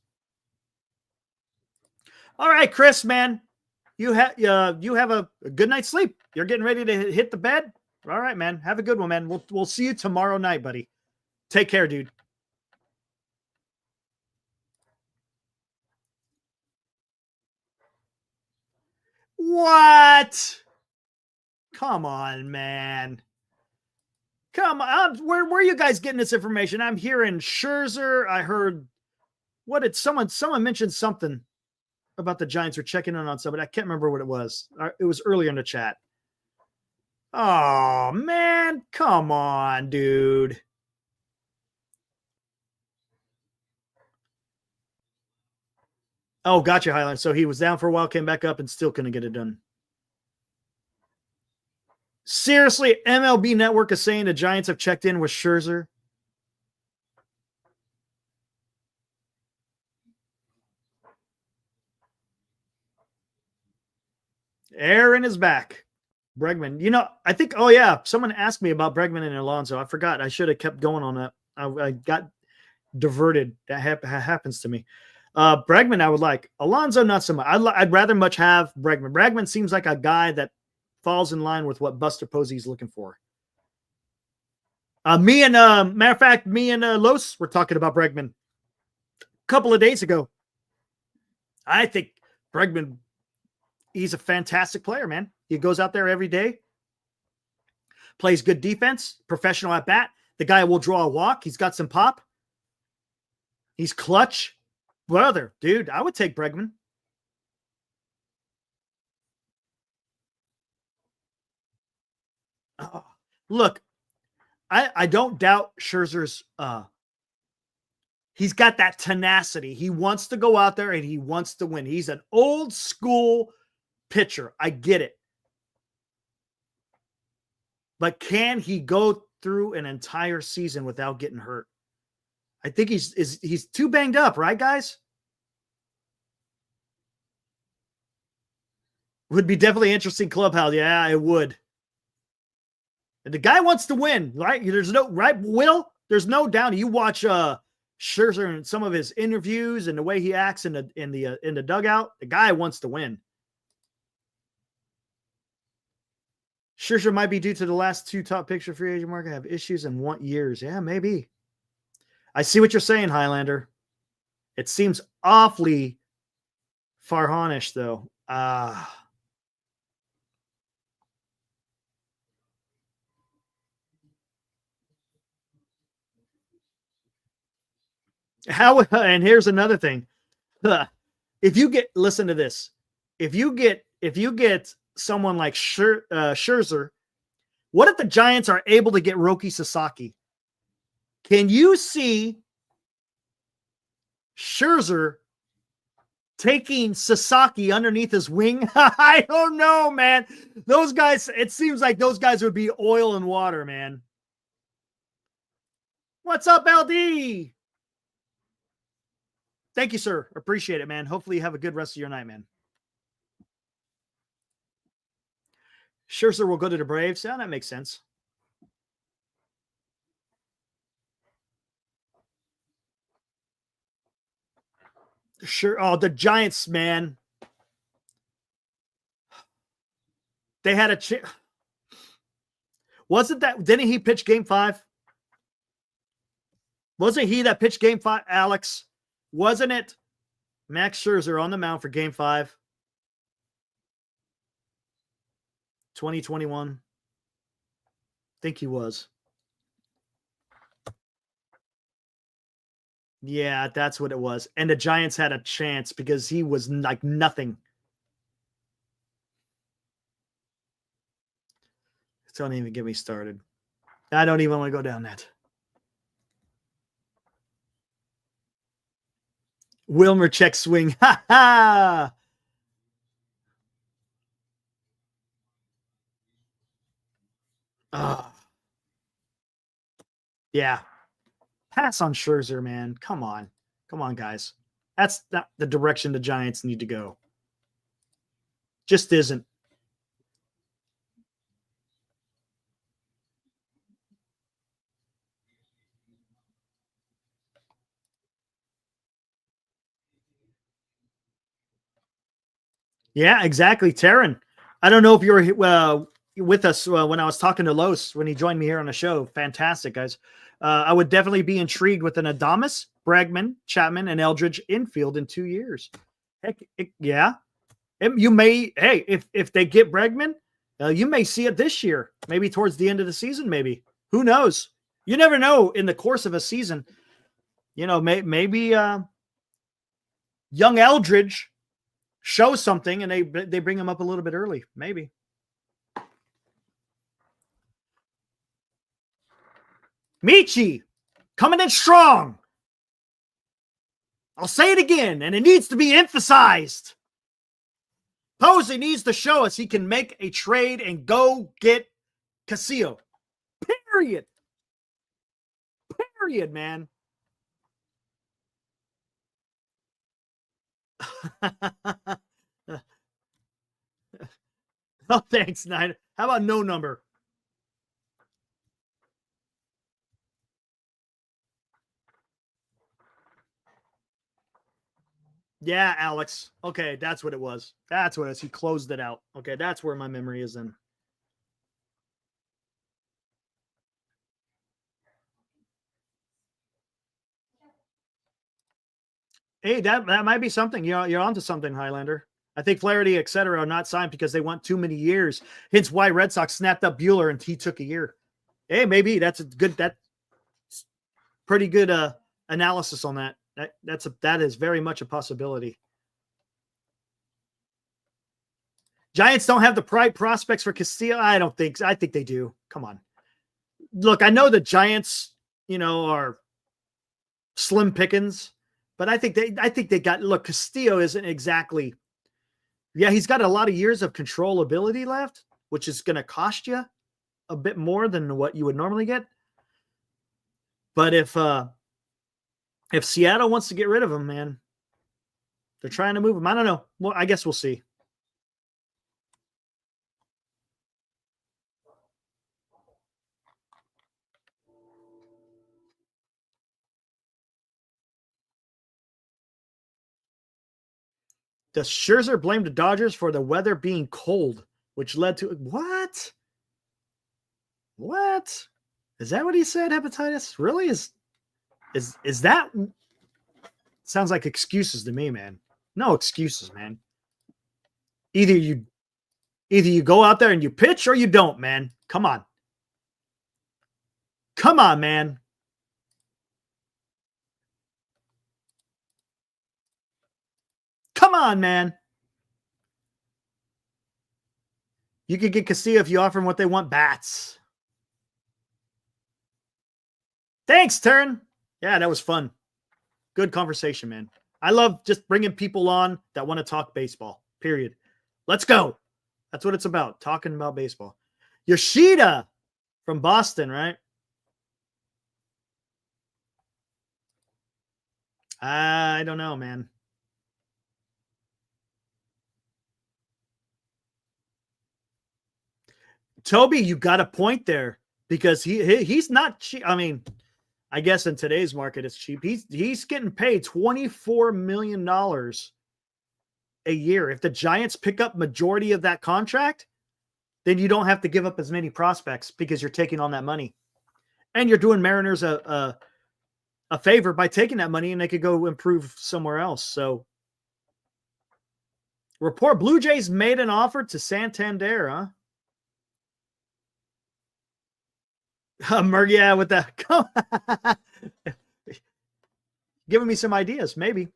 All right, Chris, man, you have a good night's sleep. You're getting ready to hit the bed. All right, man. Have a good one, man. We'll see you tomorrow night, buddy. Take care, dude. What? Come on, man. Come on. Where are you guys getting this information? I'm hearing Scherzer. I heard someone mentioned something about the Giants were checking in on somebody. I can't remember what it was. It was earlier in the chat. Oh, man. Come on, dude. Oh, gotcha, Highland. So he was down for a while, came back up, and still couldn't get it done. Seriously, MLB Network is saying the Giants have checked in with Scherzer. Aaron is back. Bregman. I think, someone asked me about Bregman and Alonso. I forgot. I should have kept going on that. I got diverted. That happens to me. Bregman, I would like. Alonso, not so much. I'd rather much have Bregman. Bregman seems like a guy that falls in line with what Buster Posey is looking for. Matter of fact, me and Los were talking about Bregman a couple of days ago. I think Bregman, he's a fantastic player, man. He goes out there every day, plays good defense, professional at bat. The guy will draw a walk. He's got some pop. He's clutch. Brother, dude, I would take Bregman. Look, I don't doubt Scherzer's he's got that tenacity. He wants to go out there and he wants to win. He's an old school pitcher. I get it. But can he go through an entire season without getting hurt? I think he's too banged up, right, guys? Would be definitely interesting clubhouse. Yeah, it would. And the guy wants to win, right? There's no right, Will. There's no doubt. You watch Scherzer and some of his interviews and the way he acts in the dugout. The guy wants to win. Scherzer might be due to the last two top picture free agent market have issues and want years. Yeah, maybe. I see what you're saying, Highlander. It seems awfully Farhanish, though. And here's another thing. If you listen to this, if you get someone like Scherzer, what if the Giants are able to get Roki Sasaki? Can you see Scherzer taking Sasaki underneath his wing? I don't know, man. Those guys, it seems like those guys would be oil and water, man. What's up, LD? Thank you, sir. Appreciate it, man. Hopefully you have a good rest of your night, man. Scherzer will go to the Braves. Yeah, that makes sense. Sure. Oh, the Giants, man. They had a chance. Wasn't that? Didn't he pitch Game 5? Wasn't he that pitched Game 5, Alex? Wasn't it Max Scherzer on the mound for Game 5? 2021. Think he was. Yeah, that's what it was. And the Giants had a chance because he was like nothing. Don't even get me started. I don't even want to go down that. Wilmer check swing. Ha ha. Yeah. Pass on Scherzer, man. Come on. Come on, guys. That's not the direction the Giants need to go. Just isn't. Yeah, exactly. Taryn, I don't know if you were with us when I was talking to Los when he joined me here on the show. Fantastic, guys. I would definitely be intrigued with an Adames, Bregman, Chapman, and Eldridge infield in 2 years. Heck, yeah. You may, hey, if they get Bregman, you may see it this year, maybe towards the end of the season, maybe. Who knows? You never know in the course of a season. You know, maybe young Eldridge shows something and they bring him up a little bit early, maybe. Michi coming in strong. I'll say it again, and it needs to be emphasized. Posey needs to show us he can make a trade and go get Castillo. Period. Period, man. Oh, thanks, Nine. How about no number? Yeah, Alex. Okay, that's what it was. That's what it is. He closed it out. Okay, that's where my memory is in. Hey, that might be something. You're onto something, Highlander. I think Flaherty, et cetera, are not signed because they want too many years. Hence why Red Sox snapped up Bueller and he took a year. Hey, maybe that's pretty good analysis on that. That is very much a possibility. Giants don't have the pride prospects for Castillo. I don't think so. I think they do. Come on. Look, I know the Giants, are slim pickings, but I think they got, look, Castillo isn't exactly, yeah, he's got a lot of years of controllability left, which is going to cost you a bit more than what you would normally get. But if Seattle wants to get rid of him, man, they're trying to move him. I don't know. Well, I guess we'll see. Does Scherzer blame the Dodgers for the weather being cold, which led to what? What? Is that what he said? Hepatitis? Really? Is that? Sounds like excuses to me, man. No excuses, man. Either you go out there and you pitch or you don't, man. Come on. Come on, man. Come on, man. You could get Castillo if you offer them what they want, bats. Thanks, Turn. Yeah, that was fun. Good conversation, man. I love just bringing people on that want to talk baseball, period. Let's go. That's what it's about, talking about baseball. Yoshida from Boston, right? I don't know, man. Toby, you got a point there because he's not cheap. I mean, I guess in today's market it's cheap. He's getting paid $24 million a year. If the Giants pick up majority of that contract, then you don't have to give up as many prospects because you're taking on that money. And you're doing Mariners a favor by taking that money and they could go improve somewhere else. So report Blue Jays made an offer to Santander, huh? Yeah, with the giving me some ideas. Maybe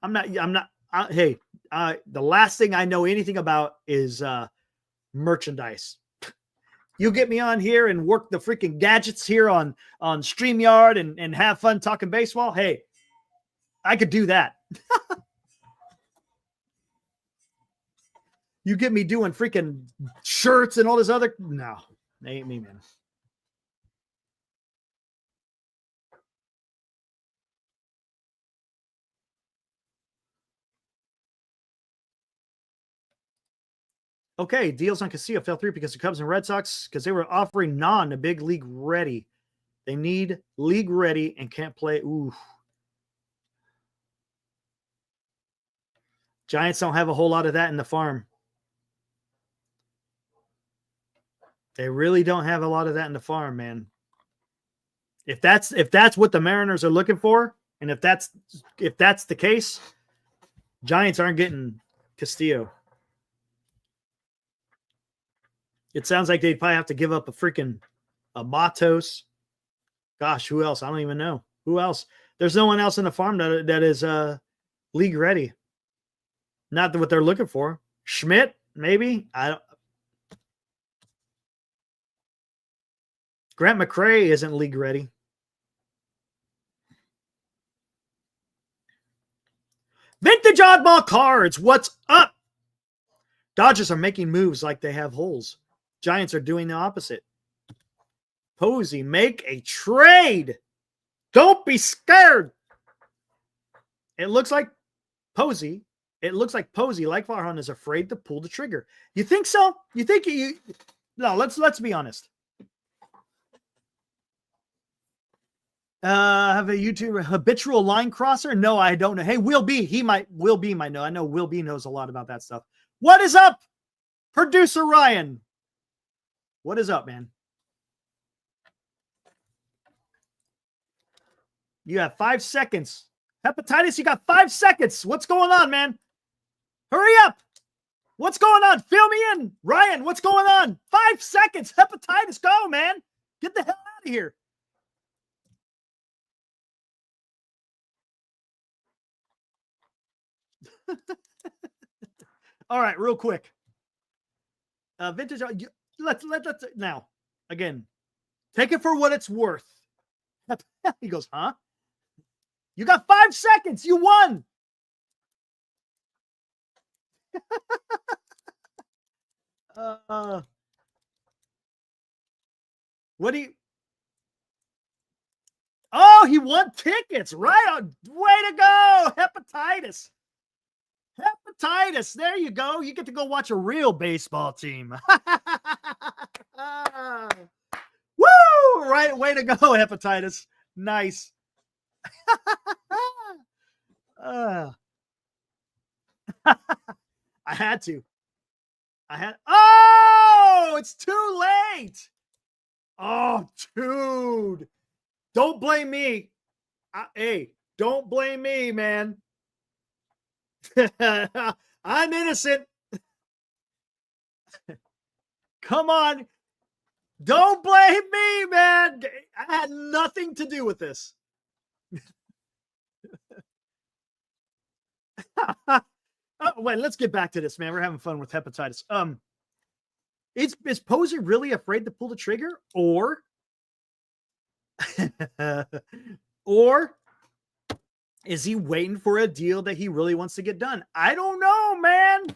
I'm not. Hey, the last thing I know anything about is merchandise. You get me on here and work the freaking gadgets here on StreamYard and have fun talking baseball. Hey, I could do that. You get me doing freaking shirts and all this other. No, they ain't me, man. Okay, deals on Castillo fell through because the Cubs and Red Sox, because they were offering a big league ready. They need league ready and can't play. Ooh. Giants don't have a whole lot of that in the farm. They really don't have a lot of that in the farm, man. If that's what the Mariners are looking for, and if that's the case, Giants aren't getting Castillo. It sounds like they'd probably have to give up a Matos. Gosh, who else? I don't even know. Who else? There's no one else in the farm that is league ready. Not what they're looking for. Schmidt, maybe. I don't. Grant McCray isn't league ready. Vintage oddball cards. What's up? Dodgers are making moves like they have holes. Giants are doing the opposite. Posey, make a trade. Don't be scared. It looks like Posey, like Farhan, is afraid to pull the trigger. You think so? You think you? No, let's be honest. Have a YouTube habitual line crosser? No, I don't know. Hey, Will B might know. I know Will B knows a lot about that stuff. What is up, producer Ryan? What is up, man? You have 5 seconds. Hepatitis, you got 5 seconds. What's going on, man? Hurry up. What's going on? Fill me in. Ryan, what's going on? 5 seconds. Hepatitis, go, man. Get the hell out of here. All right, real quick. Vintage, let's now, again, take it for what it's worth. He goes, huh? You got 5 seconds. You won. What do you? Oh, he won tickets. Right on. Way to go. Hepatitis. Hepatitis. There you go. You get to go watch a real baseball team. Woo! Right. Way to go, Hepatitis. Nice. I had to. Oh, it's too late. Oh, dude. Don't blame me. Hey, don't blame me, man. I'm innocent. Come on. Don't blame me, man. I had nothing to do with this. Wait, let's get back to this, man. We're having fun with hepatitis. Is Posey really afraid to pull the trigger, or is he waiting for a deal that he really wants to get done? I don't know, man.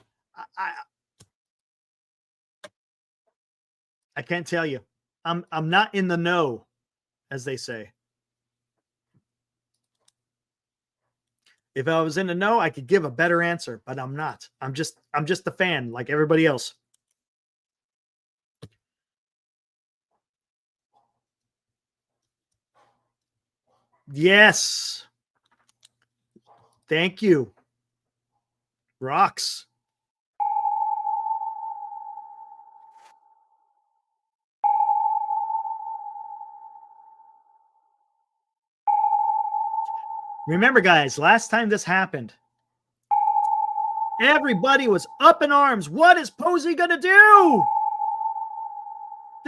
I can't tell you. I'm not in the know, as they say. If I was in the know, I could give a better answer, but I'm not. I'm just a fan like everybody else. Yes. Thank you. Rocks. Remember, guys, last time this happened, everybody was up in arms. What is Posey going to do?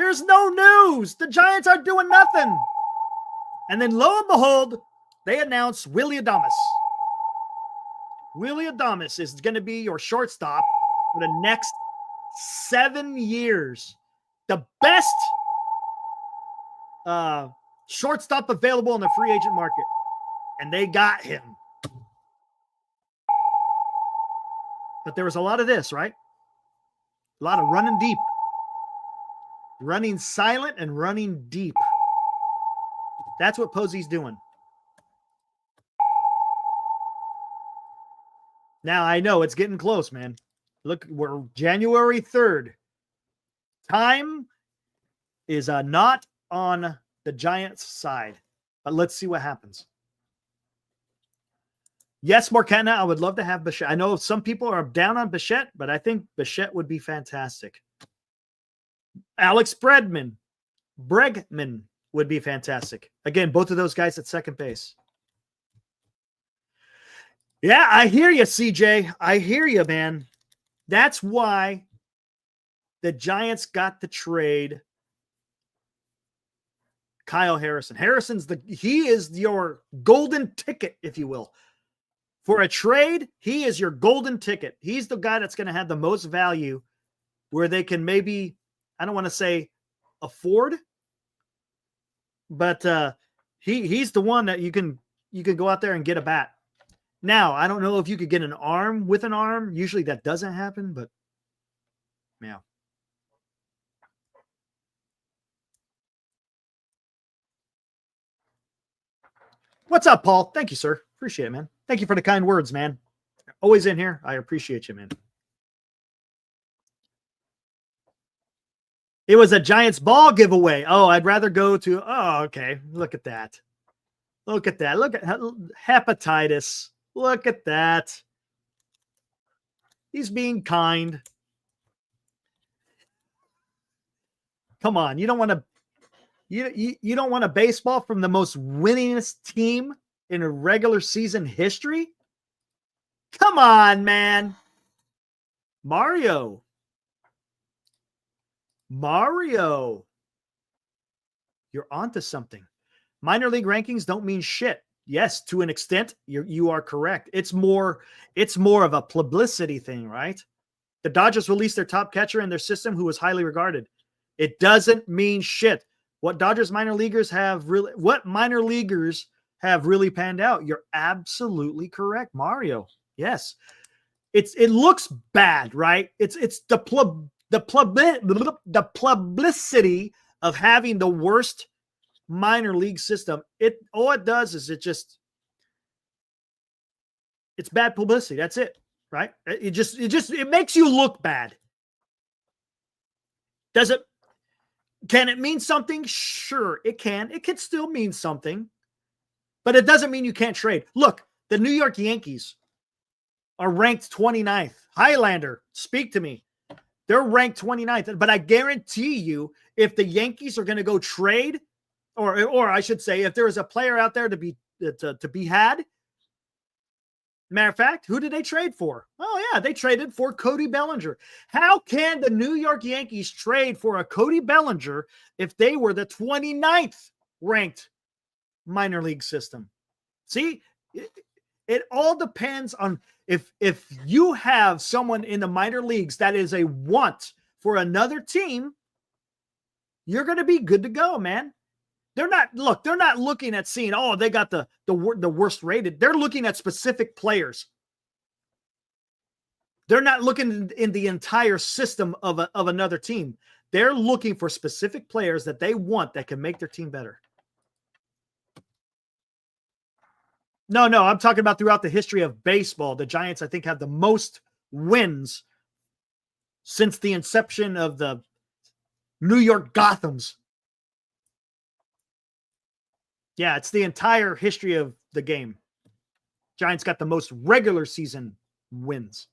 There's no news. The Giants are doing nothing. And then lo and behold, they announce Willie Adames. Willie Adames is going to be your shortstop for the next 7 years. The best shortstop available in the free agent market. And they got him. But there was a lot of this, right? A lot of running deep. Running silent and running deep. That's what Posey's doing. Now, I know it's getting close, man. Look, we're January 3rd. Time is not on the Giants' side. But let's see what happens. Yes, Morcana, I would love to have Bichette. I know some people are down on Bichette, but I think Bichette would be fantastic. Alex Bregman would be fantastic. Again, both of those guys at second base. Yeah, I hear you, CJ. I hear you, man. That's why the Giants got the trade Kyle Harrison. He is your golden ticket, if you will. For a trade, he is your golden ticket. He's the guy that's going to have the most value where they can maybe, I don't want to say afford, but he's the one that you can go out there and get a bat. Now, I don't know if you could get an arm with an arm. Usually that doesn't happen, but yeah. What's up, Paul? Thank you, sir. Appreciate it, man. Thank you for the kind words, man. Always in here. I appreciate you, man. It was a Giants ball giveaway. Oh, I'd rather go to, oh, okay. Look at that. Look at that. Look at hepatitis. Look at that. He's being kind. Come on. You don't want to, you don't want a baseball from the most winningest team in a regular season history? Come on, man. Mario. You're onto something. Minor league rankings don't mean shit. Yes, to an extent, you are correct. It's more of a publicity thing, right? The Dodgers released their top catcher in their system who was highly regarded. It doesn't mean shit. What minor leaguers have really panned out. You're absolutely correct, Mario. Yes. It looks bad, right? It's the publicity of having the worst minor league system. All it does is it's bad publicity. That's it, right? It makes you look bad. Can it mean something? Sure, it can. It could still mean something, but it doesn't mean you can't trade. Look, the New York Yankees are ranked 29th. Highlander, speak to me. They're ranked 29th, but I guarantee you, if the Yankees are going to go trade, or I should say, if there is a player out there to be had, matter of fact, who did they trade for? Oh, yeah, they traded for Cody Bellinger. How can the New York Yankees trade for a Cody Bellinger if they were the 29th ranked minor league system? See, it all depends on if you have someone in the minor leagues that is a want for another team, you're going to be good to go, man. They're not looking at seeing, oh, they got the worst rated. They're looking at specific players. They're not looking in the entire system of another team. They're looking for specific players that they want that can make their team better. No, I'm talking about throughout the history of baseball. The Giants, I think, have the most wins since the inception of the New York Gothams. Yeah, it's the entire history of the game. Giants got the most regular season wins.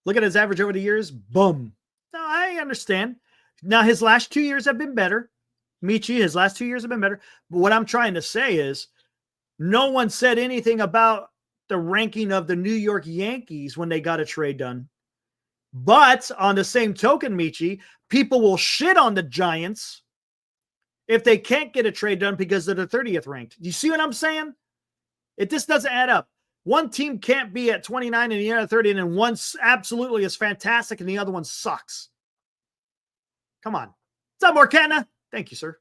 Look at his average over the years. Boom. No, I understand. Now, his last 2 years have been better. Michi, his last 2 years have been better. But what I'm trying to say is no one said anything about the ranking of the New York Yankees when they got a trade done. But on the same token, Michi, people will shit on the Giants if they can't get a trade done because they're the 30th ranked. You see what I'm saying? It just doesn't add up. One team can't be at 29 and the other 30, and then one absolutely is fantastic and the other one sucks. Come on. What's up, Morcana? Thank you, sir.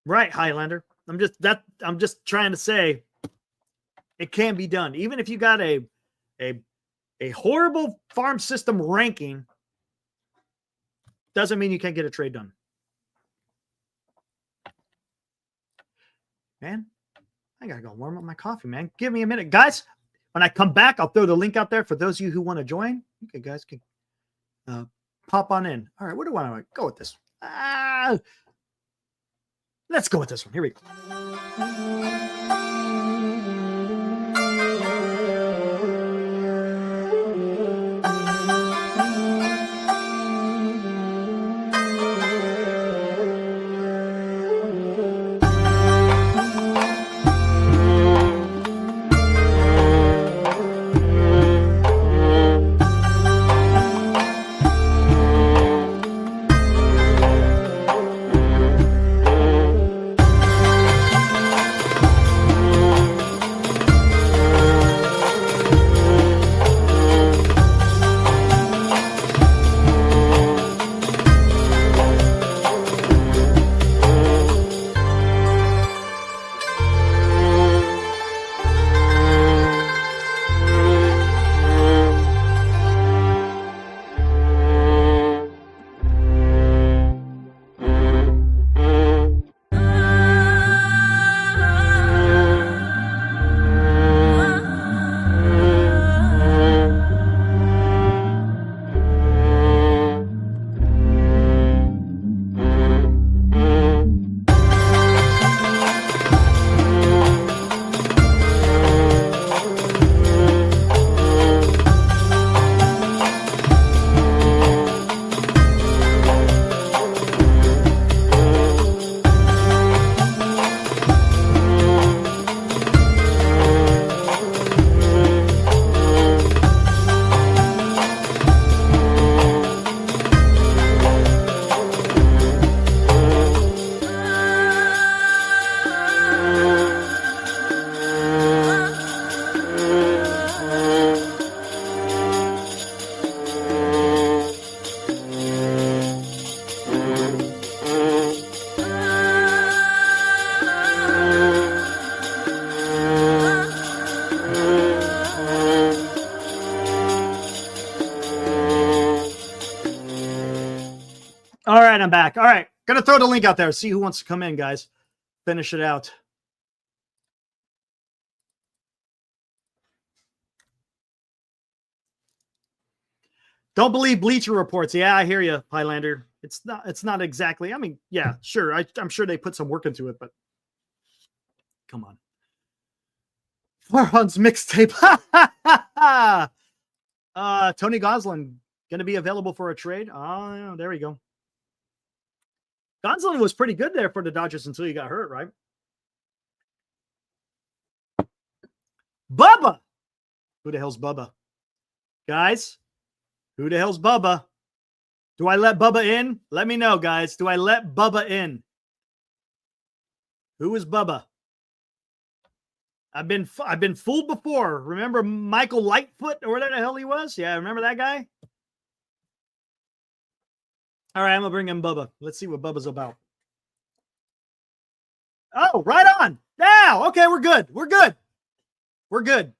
Right, Highlander. I'm just trying to say it can be done. Even if you got a horrible farm system ranking, doesn't mean you can't get a trade done. Man, I gotta go warm up my coffee, man. Give me a minute. Guys, when I come back, I'll throw the link out there for those of you who want to join. Okay, guys can pop on in. All right, where do I want to go with this? Let's go with this one. Here we go. All right, I'm back. All right, gonna throw the link out there. See who wants to come in, guys. Finish it out. Don't believe Bleacher reports. Yeah, I hear you, Highlander. It's not exactly. I mean, yeah, sure. I'm sure they put some work into it, but come on. Farhan's mixtape. Tony Goslin gonna be available for a trade. Oh, yeah, there we go. Goslin was pretty good there for the Dodgers until he got hurt, right? Bubba. Who the hell's Bubba? Guys, who the hell's Bubba? Do I let Bubba in? Let me know, guys. Do I let Bubba in? Who is Bubba? I've been fooled before. Remember Michael Lightfoot or whatever the hell he was? Yeah, remember that guy? All right, I'm going to bring in Bubba. Let's see what Bubba's about. Oh, right on. Now, okay, we're good. We're good. We're good.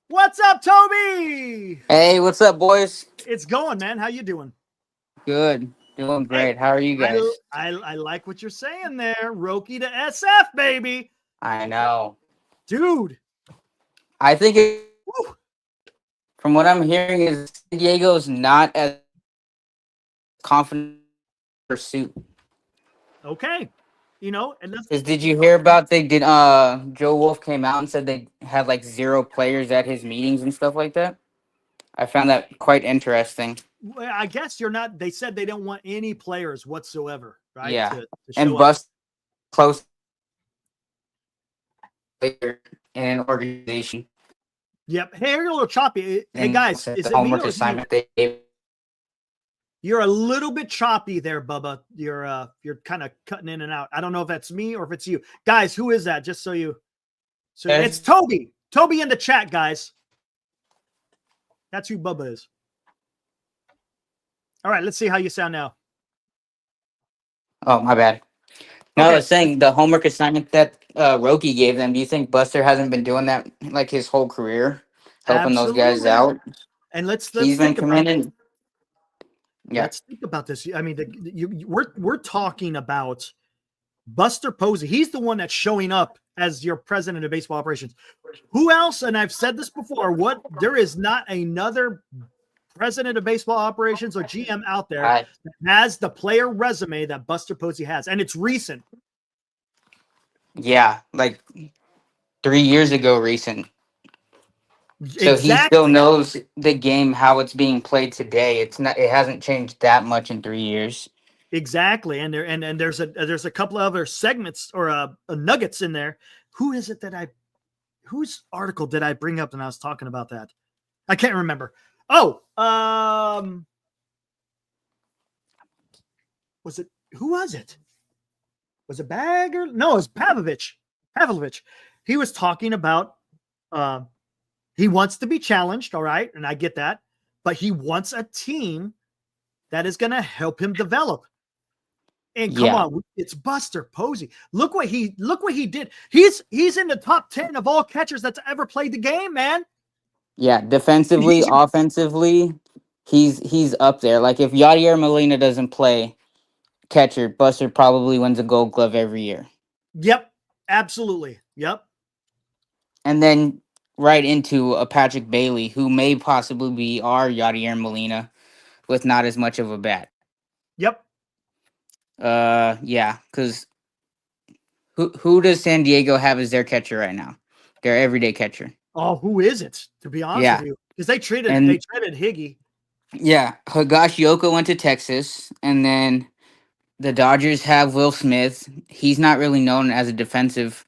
What's up, Toby? Hey, what's up, boys? It's going, man. How you doing? Good. Doing great. How are you guys? I like what you're saying there. Roki to SF, baby. I know. Dude. I think from what I'm hearing is San Diego's not as confident pursuit. Okay. And that's 'Cause did you hear about Joe Wolf came out and said they had like 0 players at his meetings and stuff like that? I found that quite interesting. well, I guess you're not. They said they don't want any players whatsoever, right? Yeah. To And show up. Bust close player in an organization. Yep. Hey, you're a little choppy. Hey And guys, the is it me homework or is it you? assignment they gave. You're a little bit choppy there, Bubba. You're kind of cutting in and out. I don't know if that's me or if it's you. Guys, who is that? Just so it's Toby. Toby in the chat, guys. That's who Bubba is. All right, let's see how you sound now. Oh, my bad. No, Okay. I was saying the homework assignment that Roki gave them. Do you think Buster hasn't been doing that like his whole career, helping those guys Absolutely. out? And let's He's been think about it. committed. Yeah, Let's think about this. I mean, we're talking about Buster Posey. He's the one that's showing up as your president of baseball operations. Who else? And I've said this before. There is not another president of baseball operations or GM out there that has the player resume that Buster Posey has, and it's recent. yeah, like 3 years ago, recent. So he Exactly. still knows the game, how it's being played today. It hasn't changed that much in 3 years. Exactly. And there's a couple of other segments or nuggets in there. Who is it whose article did I bring up when I was talking about that? I can't remember. Oh, who was it? Was it Bagger? No, it was Pavlovich. He was talking about he wants to be challenged, all right, and I get that, but he wants a team that is going to help him develop. And come on, it's Buster Posey. Look what he did. He's in the top 10 of all catchers that's ever played the game, man. Yeah, defensively, offensively, he's up there. Like if Yadier Molina doesn't play catcher, Buster probably wins a Gold Glove every year. Yep, absolutely. Yep. And then right into a Patrick Bailey, who may possibly be our Yadier Molina with not as much of a bat. Yep. Yeah, because who does San Diego have as their catcher right now? Their everyday catcher. Oh, who is it? To be honest with you, because they traded Higgy. Yeah, Higashioka went to Texas, and then the Dodgers have Will Smith. He's not really known as a defensive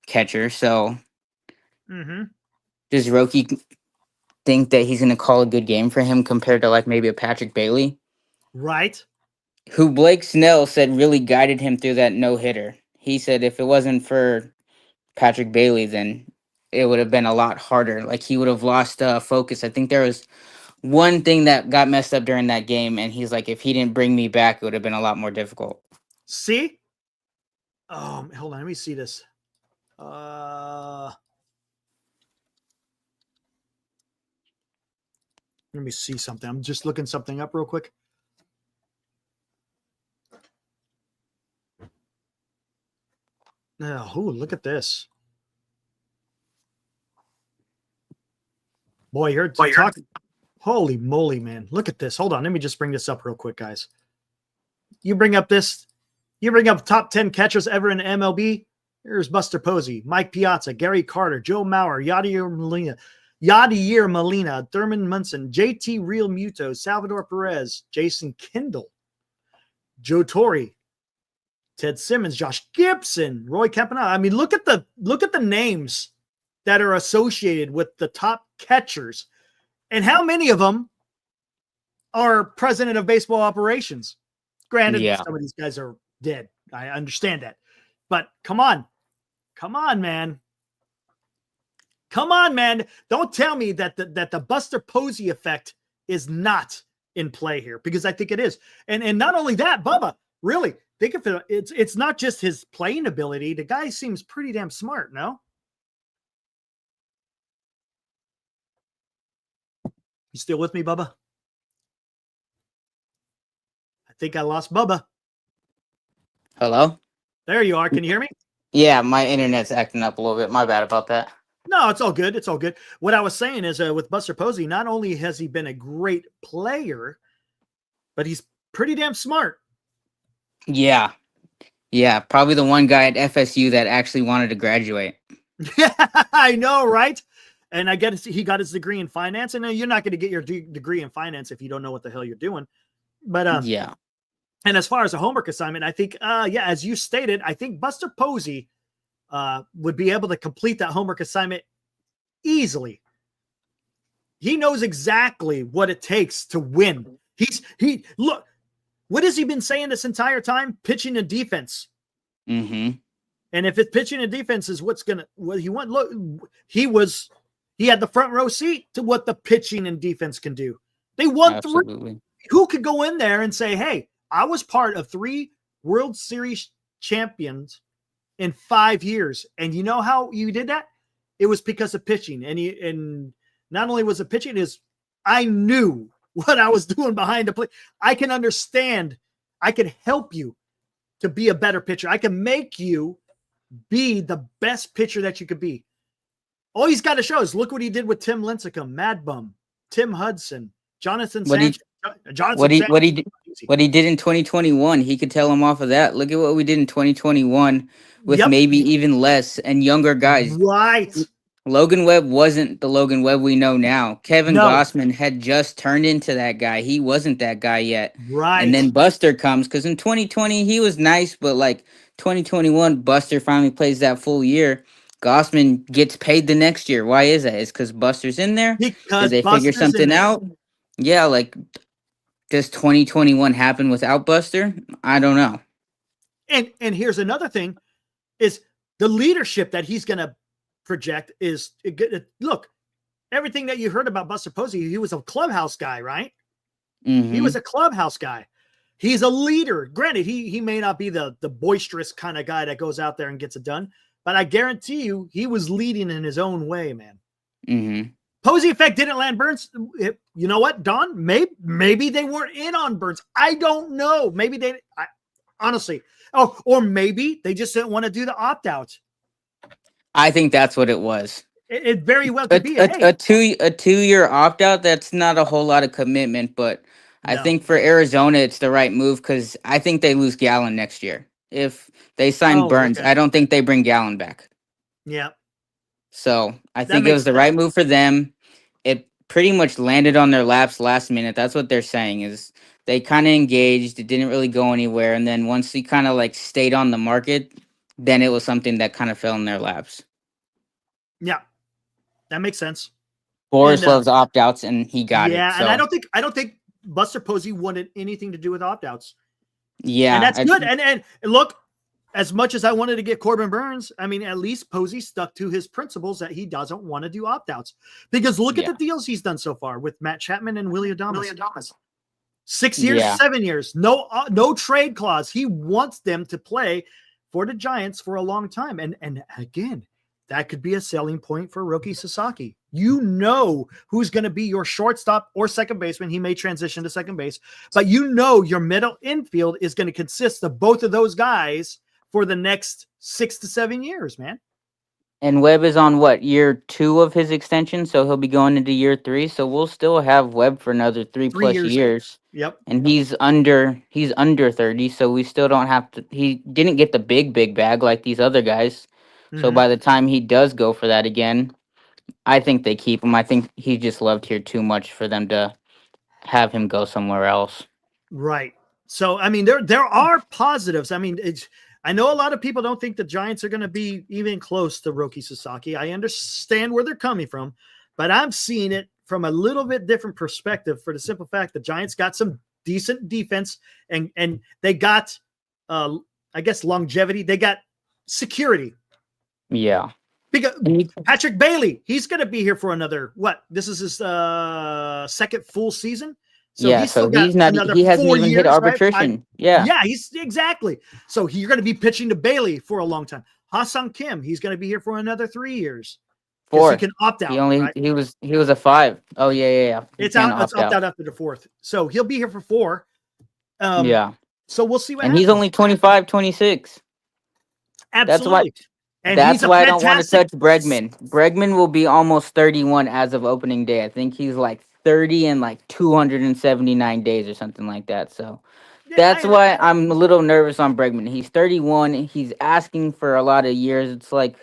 catcher, so does Roki think that he's going to call a good game for him compared to like maybe a Patrick Bailey? Right. Who Blake Snell said really guided him through that no-hitter. He said if it wasn't for Patrick Bailey, then it would have been a lot harder. Like he would have lost focus. I think there was one thing that got messed up during that game, and he's like, if he didn't bring me back, it would have been a lot more difficult. See? Hold on, let me see this. Let me see something. I'm just looking something up real quick. Oh, look at this. Boy, you're talking. Holy moly, man. Look at this. Hold on. Let me just bring this up real quick, guys. You bring up top 10 catchers ever in MLB. Here's Buster Posey, Mike Piazza, Gary Carter, Joe Mauer, Yadier Molina, Thurman Munson, JT Real Muto, Salvador Perez, Jason Kendall, Joe Torre, Ted Simmons, Josh Gibson, Roy Campanella. I mean, look at the names that are associated with the top catchers, and how many of them are president of baseball operations. Granted, some of these guys are dead. I understand that, but come on, man. Come on, man. Don't tell me that the Buster Posey effect is not in play here, because I think it is. And not only that, Bubba, really, think of it. It's not just his playing ability. The guy seems pretty damn smart, no? You still with me, Bubba? I think I lost Bubba. Hello? There you are. Can you hear me? Yeah, my internet's acting up a little bit. My bad about that. No, it's all good. It's all good. What I was saying is with Buster Posey, not only has he been a great player, but he's pretty damn smart. Yeah. Yeah, probably the one guy at FSU that actually wanted to graduate. I know, right? And I guess he got his degree in finance. And you're not going to get your degree in finance if you don't know what the hell you're doing. But Yeah. and as far as a homework assignment, I think yeah, as you stated, I think Buster Posey would be able to complete that homework assignment easily. He knows exactly what it takes to win. He look, what has he been saying this entire time? Pitching and defense. Mm-hmm. And if it's pitching and defense is what he want, look, he had the front row seat to what the pitching and defense can do. They won Absolutely. 3. Who could go in there and say, hey, I was part of 3 World Series champions in 5 years. And you know how you did that? It was because of pitching. And not only was it pitching, is I knew what I was doing behind the plate. I can understand. I can help you to be a better pitcher. I can make you be the best pitcher that you could be. All he's got to show is look what he did with Tim Lincecum, Mad Bum, Tim Hudson, Jonathan Sanchez. What he did in 2021, he could tell him off of that. Look at what we did in 2021 with maybe even less and younger guys. Right. Logan Webb wasn't the Logan Webb we know now. Kevin Gossman had just turned into that guy. He wasn't that guy yet. Right. And then Buster comes because in 2020 he was nice, but like 2021, Buster finally plays that full year. Gossman gets paid the next year. Why is that? It's because Buster's in there? Because did they figure something out? Yeah, like does 2021 happen without Buster? I don't know. And here's another thing is the leadership that he's going to project is, look, everything that you heard about Buster Posey, he was a clubhouse guy, right? Mm-hmm. He was a clubhouse guy. He's a leader. Granted, he may not be the boisterous kind of guy that goes out there and gets it done, but I guarantee you he was leading in his own way, man. Mm-hmm. Posey effect didn't land Burns. You know what, Don? Maybe they weren't in on Burns. I don't know. Maybe honestly. Oh, or maybe they just didn't want to do the opt-out. I think that's what it was. It very well could be a 2-year opt-out. That's not a whole lot of commitment, but I think for Arizona it's the right move because I think they lose Gallen next year. If they sign Burns, I don't think they bring Gallen back. Yeah. So I think it was the right move for them. It pretty much landed on their laps last minute. That's what they're saying is they kind of engaged. It didn't really go anywhere. And then once he kind of like stayed on the market, then it was something that kind of fell in their laps. Yeah, that makes sense. Boris loves opt-outs and he got it. Yeah, and I don't think Buster Posey wanted anything to do with opt-outs. Yeah. And that's good. And look, as much as I wanted to get Corbin Burns, I mean, at least Posey stuck to his principles that he doesn't want to do opt-outs. Because look at the deals he's done so far with Matt Chapman and Willie Adames. 6 years, 7 years, no trade clause. He wants them to play for the Giants for a long time. And again, that could be a selling point for Roki Sasaki. You know who's going to be your shortstop or second baseman. He may transition to second base, but you know your middle infield is going to consist of both of those guys for the next 6 to 7 years, man. And Webb is on year 2 of his extension, so he'll be going into year 3. So we'll still have Webb for another 3+ years. Yep. And he's under 30, so we still don't have to. He didn't get the big bag like these other guys. Mm-hmm. So by the time he does go for that again, I think they keep him. I think he just loved here too much for them to have him go somewhere else. Right. So I mean, there are positives. I mean, I know a lot of people don't think the Giants are going to be even close to Roki Sasaki. I understand where they're coming from, but I'm seeing it from a little bit different perspective for the simple fact the Giants got some decent defense and they got, I guess, longevity. They got security. Yeah. Because Patrick Bailey, he's going to be here for another, this is his second full season. So yeah, so he hasn't even hit arbitration. Right? Yeah, he's exactly. So you're going to be pitching to Bailey for a long time. Hye Seong Kim, he's going to be here for another 3 years. 4. He can opt out. He was a 5. Oh yeah. It's opt out after the 4th. So he'll be here for 4. Yeah. So we'll see what happens. He's only 25, 26. Absolutely. That's why I don't want to touch Bregman. Bregman will be almost 31 as of opening day. I think he's like 30 and like 279 days or something like that. So That's why I'm a little nervous on Bregman. He's 31. He's asking for a lot of years. It's like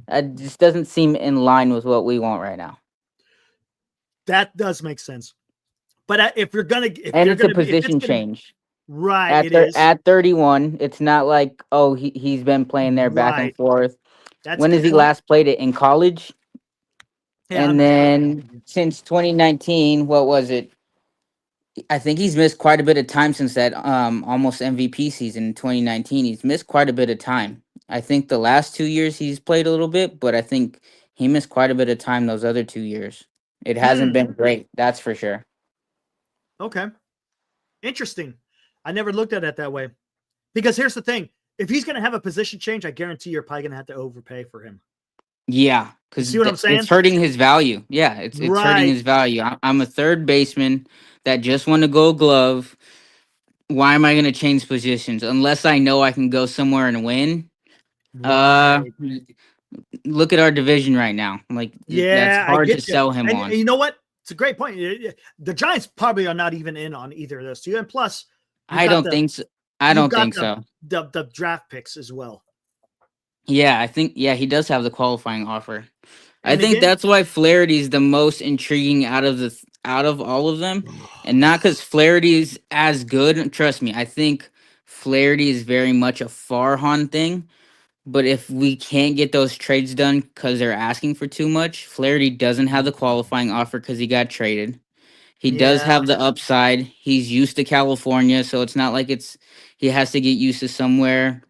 it just doesn't seem in line with what we want right now. That does make sense. But if you're gonna, And it's a position change. right, it is At 31. It's not like he's been playing there back and right. forth. That's a When has good he point. last played it in college? Yeah, I'm And not sure. then since 2019, what was it? I think he's missed quite a bit of time since that almost MVP season in 2019. He's missed quite a bit of time. I think the last 2 years he's played a little bit, but I think he missed quite a bit of time those other 2 years. It hasn't been great, that's for sure. Okay, interesting. I never looked at it that way. Because here's the thing: if he's going to have a position change, I guarantee you're probably going to have to overpay for him. Yeah, because see what I'm saying? it's hurting his value. Yeah, it's hurting his value. I'm a third baseman that just won a Gold Glove. Why am I going to change positions unless I know I can go somewhere and win? Right. Look at our division right now. Like, that's Yeah, I hard to get you. sell him And on. you know what? It's a great point. The Giants probably are not even in on either of those two. And plus, I don't think so. I don't think so. The draft picks as well. Yeah, I think he does have the qualifying offer. And I think again, that's why Flaherty is the most intriguing out of all of them, and not because Flaherty is as good. Trust me, I think Flaherty is very much a Farhan thing. But if we can't get those trades done because they're asking for too much, Flaherty doesn't have the qualifying offer because he got traded. He does have the upside. He's used to California, so it's not like he has to get used to somewhere.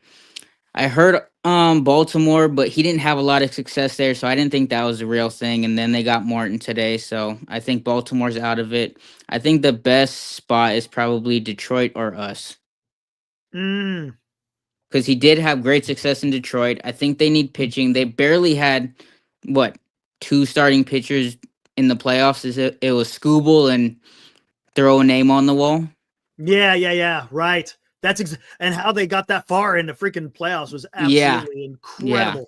I heard Baltimore, but he didn't have a lot of success there, so I didn't think that was a real thing. And then they got Martin today, so I think Baltimore's out of it. I think the best spot is probably Detroit or us. Because he did have great success in Detroit. I think they need pitching. They barely had, what, 2 starting pitchers in the playoffs. It was Scooble and throw a name on the wall. Yeah. Right. And how they got that far in the freaking playoffs was absolutely incredible.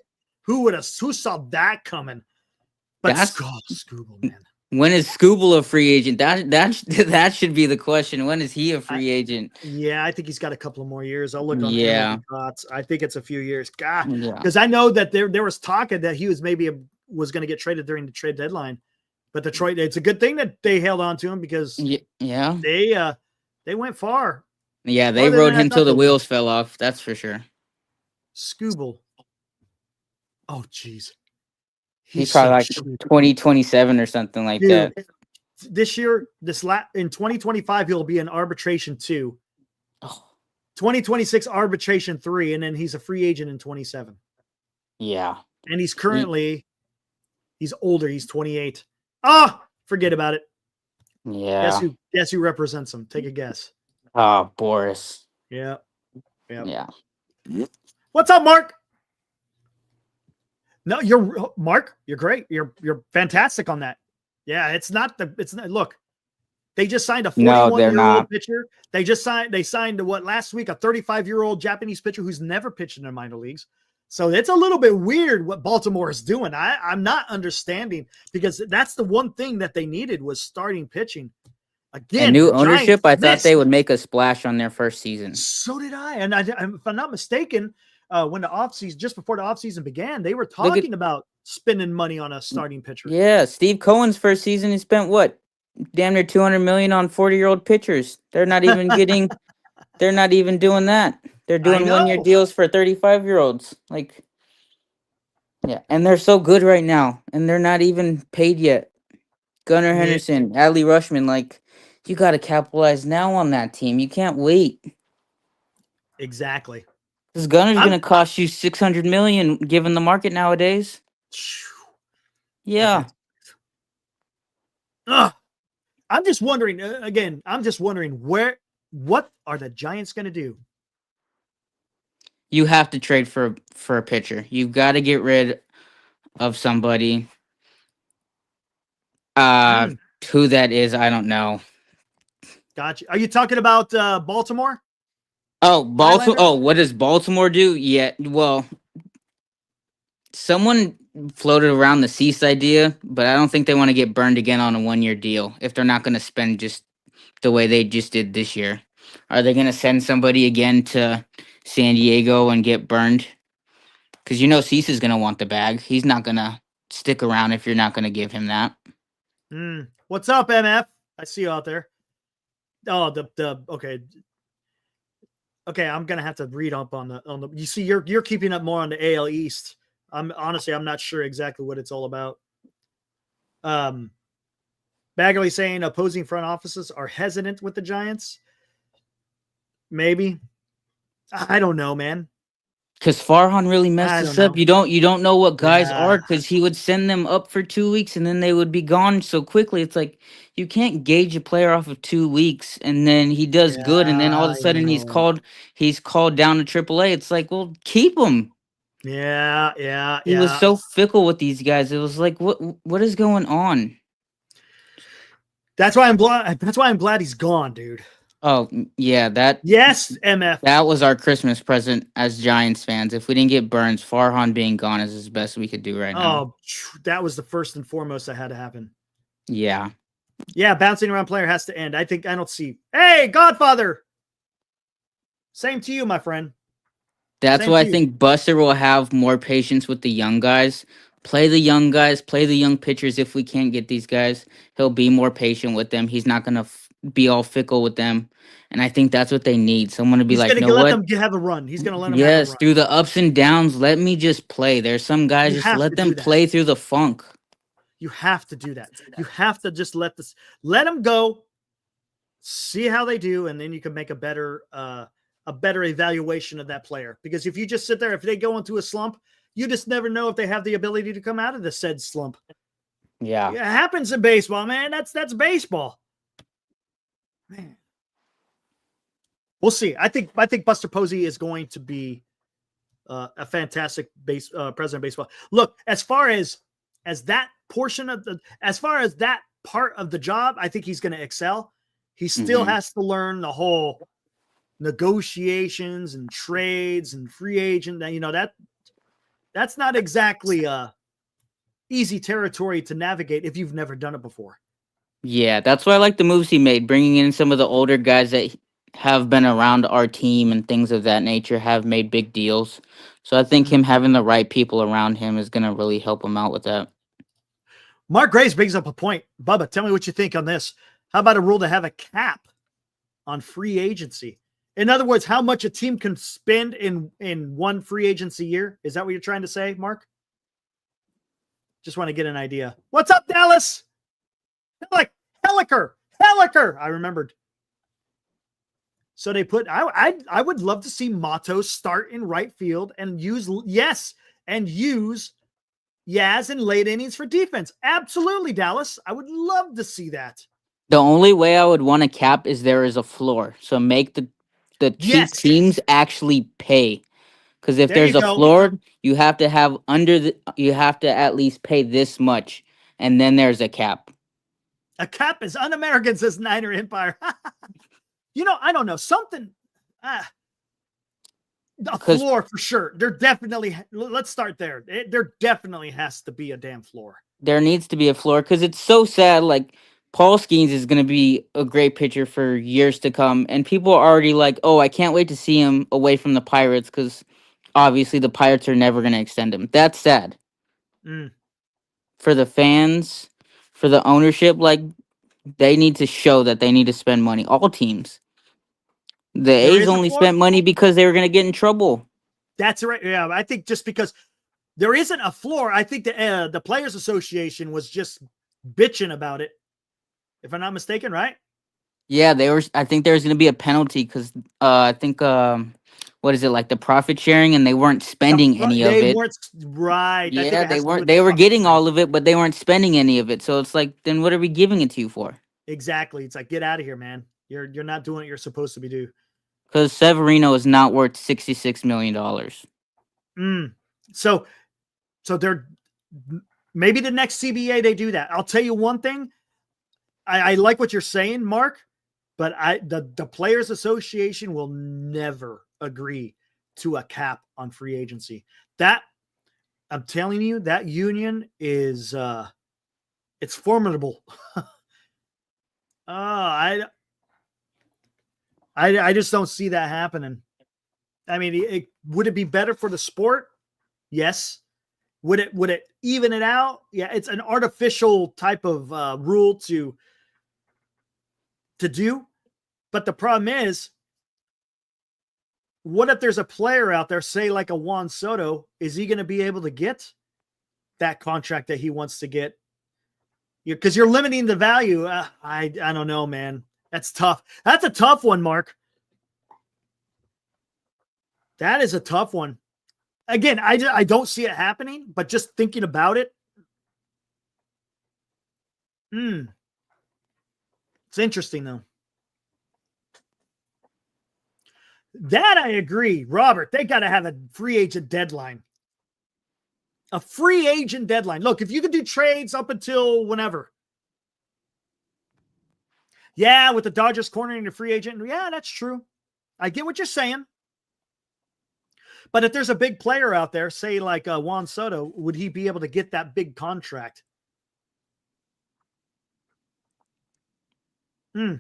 Yeah. Who saw that coming? But Scooble, man. When is Scooble a free agent? That should be the question. When is he a free agent? Yeah, I think he's got a couple of more years. I'll look on MLB. I think it's a few years. God, because I know that there was talk that he was was going to get traded during the trade deadline, but Detroit. It's a good thing that they held on to him because they went far. Yeah, they rode him till the wheels fell off. That's for sure. Scooble. Oh, jeez. He's probably like 2027 or something like that. This year, in 2025, he'll be in arbitration 2. 2026 arbitration 3, and then he's a free agent in 27. Yeah. And he's currently he's older. He's 28. Forget about it. Yeah. Guess who represents him? Take a guess. Boris. Yeah. What's up, Mark? No, Mark. You're great. You're fantastic on that. Yeah, it's not. Look, they just signed a 41-year-old pitcher. They signed last week a 35-year-old Japanese pitcher who's never pitched in the minor leagues. So it's a little bit weird what Baltimore is doing. I'm not understanding because that's the one thing that they needed was starting pitching. Again, and new ownership. I thought they would make a splash on their first season. So did I. And if I'm not mistaken, when the offseason, just before the offseason began, they were talking about spending money on a starting pitcher. Yeah, Steve Cohen's first season, he spent what? Damn near $200 million on 40-year-old pitchers. They're not even getting. They're not even doing that. They're doing 1-year deals for 35-year-olds. Like, yeah, and they're so good right now, and they're not even paid yet. Gunnar Henderson, Adley Rutschman, like, you got to capitalize now on that team. You can't wait. Exactly. Because Gunner's going to cost you $600 million given the market nowadays. Yeah. I'm just wondering again. I'm just wondering what are the Giants going to do? You have to trade for a pitcher. You've got to get rid of somebody. Who that is, I don't know. Gotcha. Are you talking about Baltimore? Oh, Baltimore. Oh, what does Baltimore do? Yeah, well, someone floated around the Cease idea, but I don't think they want to get burned again on a 1-year deal if they're not going to spend just the way they just did this year. Are they going to send somebody again to San Diego and get burned? Because Cease is going to want the bag. He's not going to stick around if you're not going to give him that. What's up, MF? I see you out there. Oh, okay. Okay, I'm gonna have to read up on the. You see, you're keeping up more on the AL East. I'm not sure exactly what it's all about. Bagley saying opposing front offices are hesitant with the Giants. Maybe. I don't know, man. Because Farhan really messed us up. You don't know what guys are, because he would send them up for 2 weeks and then they would be gone so quickly. It's like you can't gauge a player off of 2 weeks and then he does good and then all of a sudden he's called down to AAA. It's like, well, keep him. Yeah. He was so fickle with these guys. It was like, what is going on? That's why I'm glad he's gone, dude. Oh, yeah, yes, MF. That was our Christmas present as Giants fans. If we didn't get Burns, Farhan being gone is the best we could do right now. Oh, that was the first and foremost that had to happen. Yeah. Yeah, bouncing around player has to end. I don't see. Hey, Godfather. Same to you, my friend. That's why I think Buster will have more patience with the young guys. Play the young guys, play the young pitchers. If we can't get these guys, he'll be more patient with them. He's not going to be all fickle with them. And I think that's what they need. Someone to be like, he's going to let them have a run. He's going to let them have a run. Yes, through the ups and downs, let me just play. There's some guys, just let them play through the funk. You have to do that. You have to just let them go, see how they do, and then you can make a better evaluation of that player. Because if you just sit there, if they go into a slump, you just never know if they have the ability to come out of the said slump. Yeah. It happens in baseball, man. That's baseball. Man. We'll see. I think Buster Posey is going to be a fantastic president of baseball. Look, as far as that portion of that part of the job, I think he's going to excel. He still has to learn the whole negotiations and trades and free agent. That's not exactly easy territory to navigate if you've never done it before. Yeah, that's why I like the moves he made, bringing in some of the older guys that have been around our team and things of that nature, have made big deals. So I think him having the right people around him is going to really help him out with that. Mark Graves brings up a point. Bubba, tell me what you think on this. How about a rule to have a cap on free agency? In other words, how much a team can spend in one free agency year? Is that what you're trying to say, Mark? Just want to get an idea. What's up, Dallas? Helliker. I remembered. So they put. I would love to see Matos start in right field and use Yaz in late innings for defense. Absolutely, Dallas. I would love to see that. The only way I would want a cap is there is a floor. So make the cheap teams actually pay. Because if there's a floor, you have to have you have to at least pay this much, and then there's a cap. A cap is un-American, says Niner Empire. I don't know. Something. A floor for sure. Let's start there. There definitely has to be a damn floor. There needs to be a floor, because it's so sad. Like, Paul Skeens is going to be a great pitcher for years to come. And people are already like, oh, I can't wait to see him away from the Pirates, because obviously the Pirates are never going to extend him. That's sad. For the fans, for the ownership, like, they need to show that they need to spend money. All teams. The A's only spent money because they were going to get in trouble. That's right. Yeah, I think just because there isn't a floor, I think the Players Association was just bitching about it, if I'm not mistaken, right? Yeah, I think there was going to be a penalty because I think what is it, like the profit sharing, and they weren't spending any of it. They weren't right. Yeah, they weren't. They were getting all of it, but they weren't spending any of it. So it's like, then what are we giving it to you for? Exactly. It's like, get out of here, man. You're not doing what you're supposed to be doing. Because Severino is not worth $66 million. So they're maybe the next CBA they do that. I'll tell you one thing. I like what you're saying, Mark, but the Players Association will never agree to a cap on free agency. That, I'm telling you, that union is it's formidable. I just don't see that happening. I mean, would it be better for the sport? Yes. Would it even it out? Yeah, it's an artificial type of rule to do. But the problem is, what if there's a player out there, say like a Juan Soto, is he going to be able to get that contract that he wants to get? Because you're limiting the value. I don't know, man. That's tough. That's a tough one, Mark. That is a tough one. Again, I don't see it happening, but just thinking about it. It's interesting, though. That I agree. Robert, they got to have a free agent deadline. A free agent deadline. Look, if you could do trades up until whenever. Yeah, with the Dodgers cornering the free agent. Yeah, that's true. I get what you're saying. But if there's a big player out there, say like Juan Soto, would he be able to get that big contract? Yeah,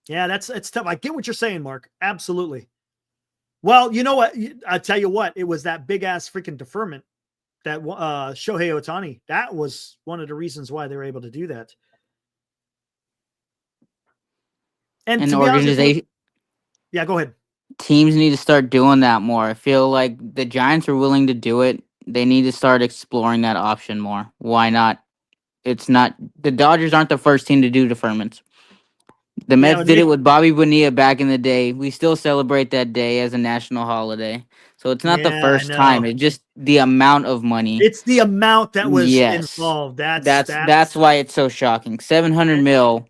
it's tough. I get what you're saying, Mark. Absolutely. Well, you know what? I tell you what, it was that big ass freaking deferment that Shohei Ohtani. That was one of the reasons why they were able to do that. And an to be organization. Yeah, go ahead. Teams need to start doing that more. I feel like the Giants are willing to do it. They need to start exploring that option more. Why not? It's not the Dodgers aren't the first team to do deferments. The Mets did it with Bobby Bonilla back in the day. We still celebrate that day as a national holiday. So it's not the first time. It's just the amount of money. It's the amount that was involved. That's why it's so shocking. 700 mil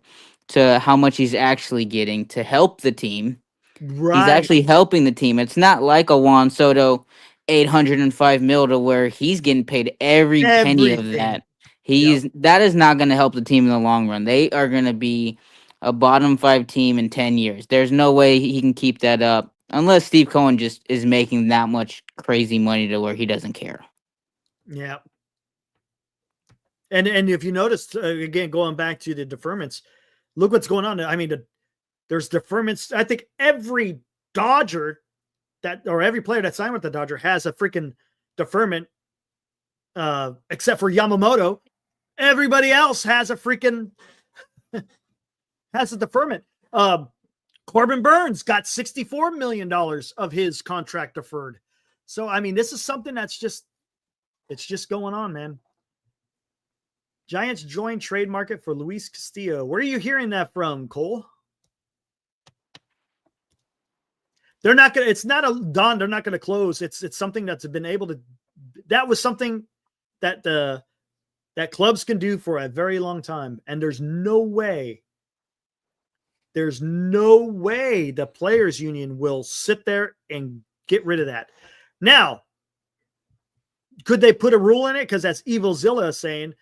to how much he's actually getting to help the team. Right. He's actually helping the team. It's not like a Juan Soto 805 mil to where he's getting paid every penny of that. That is not going to help the team in the long run. They are going to be a bottom 5 team in 10 years. There's no way he can keep that up unless Steve Cohen just is making that much crazy money to where he doesn't care. Yeah. And if you notice, again, going back to the deferments, look what's going on. I mean, there's deferments. I think every Dodger or every player that signed with the Dodger has a freaking deferment, except for Yamamoto. Everybody else has a freaking has a deferment. Corbin Burns got $64 million of his contract deferred. So, I mean, this is something that's just going on, man. Giants join trade market for Luis Castillo. Where are you hearing that from, Cole? They're not going to, it's not a done. They're not going to close. It's something that's been able to, that was something that that clubs can do for a very long time. And there's no way the players union will sit there and get rid of that. Now, could they put a rule in it? Because that's Evil Zilla saying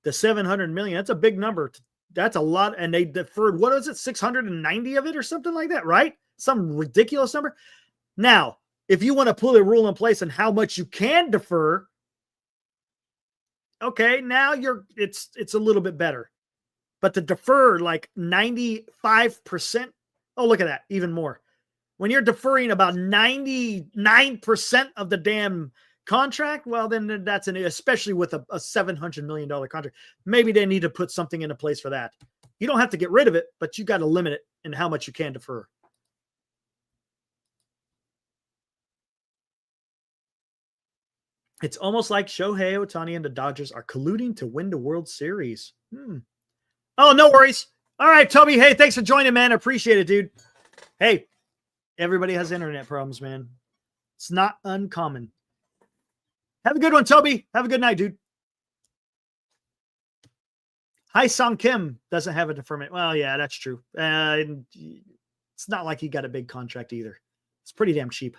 the 700 million, that's a big number. That's a lot. And they deferred, what was it? 690 of it or something like that, right? Some ridiculous number. Now, if you want to put a rule in place on how much you can defer, okay, now it's a little bit better. But to defer like 95%, oh, look at that, even more. When you're deferring about 99% of the damn contract, well, then that's especially with a $700 million contract. Maybe they need to put something into place for that. You don't have to get rid of it, but you got to limit it in how much you can defer. It's almost like Shohei Ohtani and the Dodgers are colluding to win the World Series. Oh, no worries. All right, Toby. Hey, thanks for joining, man. I appreciate it, dude. Hey, everybody has internet problems, man. It's not uncommon. Have a good one, Toby. Have a good night, dude. Hye Seong Kim doesn't have a deferment. Well, yeah, that's true. It's not like he got a big contract either. It's pretty damn cheap.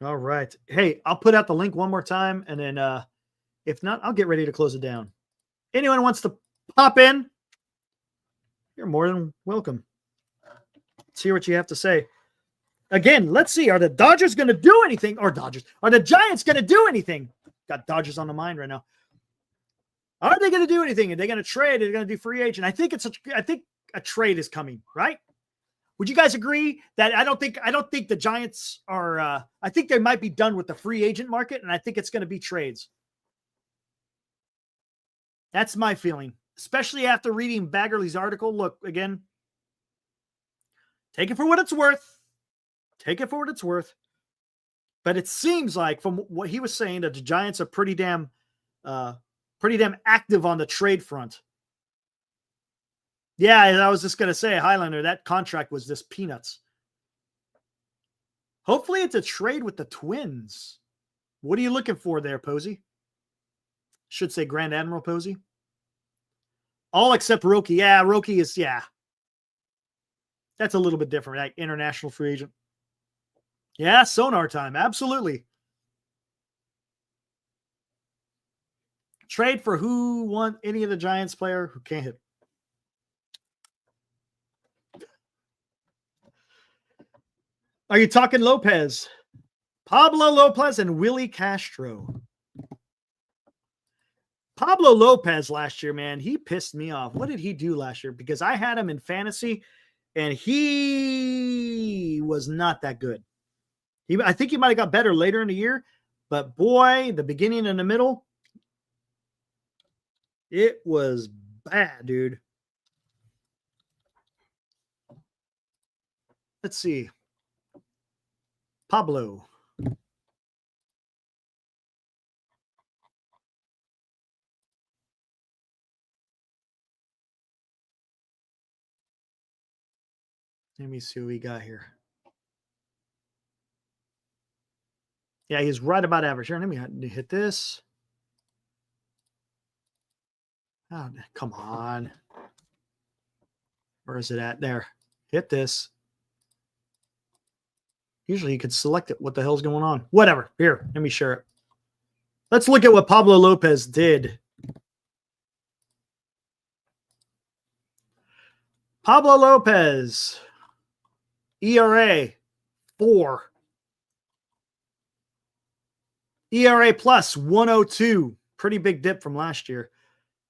All right. Hey, I'll put out the link one more time, and then if not, I'll get ready to close it down. Anyone wants to pop in, you're more than welcome. Let's hear what you have to say. Again, let's see. Are the Dodgers going to do anything? Are the Giants going to do anything got Dodgers on the mind right now. Are they going to do anything? Are they going to trade? Are they going to do free agent? I think a trade is coming, right? Would you guys agree that I don't think the Giants are I think they might be done with the free agent market, and I think it's going to be trades. That's my feeling, especially after reading Baggerly's article. Look, again, take it for what it's worth. Take it for what it's worth. But it seems like from what he was saying that the Giants are pretty damn active on the trade front. Yeah, I was just going to say, Highlander, that contract was just peanuts. Hopefully it's a trade with the Twins. What are you looking for there, Posey? Should say Grand Admiral Posey. All except Roki. Yeah, Roki is, yeah. That's a little bit different, right? International free agent. Yeah, sonar time. Absolutely. Trade for who want any of the Giants player who can't hit. Are you talking Lopez? Pablo Lopez and Willie Castro. Pablo Lopez last year, man, he pissed me off. What did he do last year? Because I had him in fantasy, and he was not that good. I think he might have got better later in the year, but boy, the beginning and the middle, it was bad, dude. Let's see. Pablo. Let me see what we got here. Yeah, he's right about average. Here, let me hit this. Oh, come on. Where is it at? There. Hit this. Usually you could select it. What the hell's going on? Whatever. Here, let me share it. Let's look at what Pablo Lopez did. Pablo Lopez. ERA, 4. ERA plus 102. Pretty big dip from last year.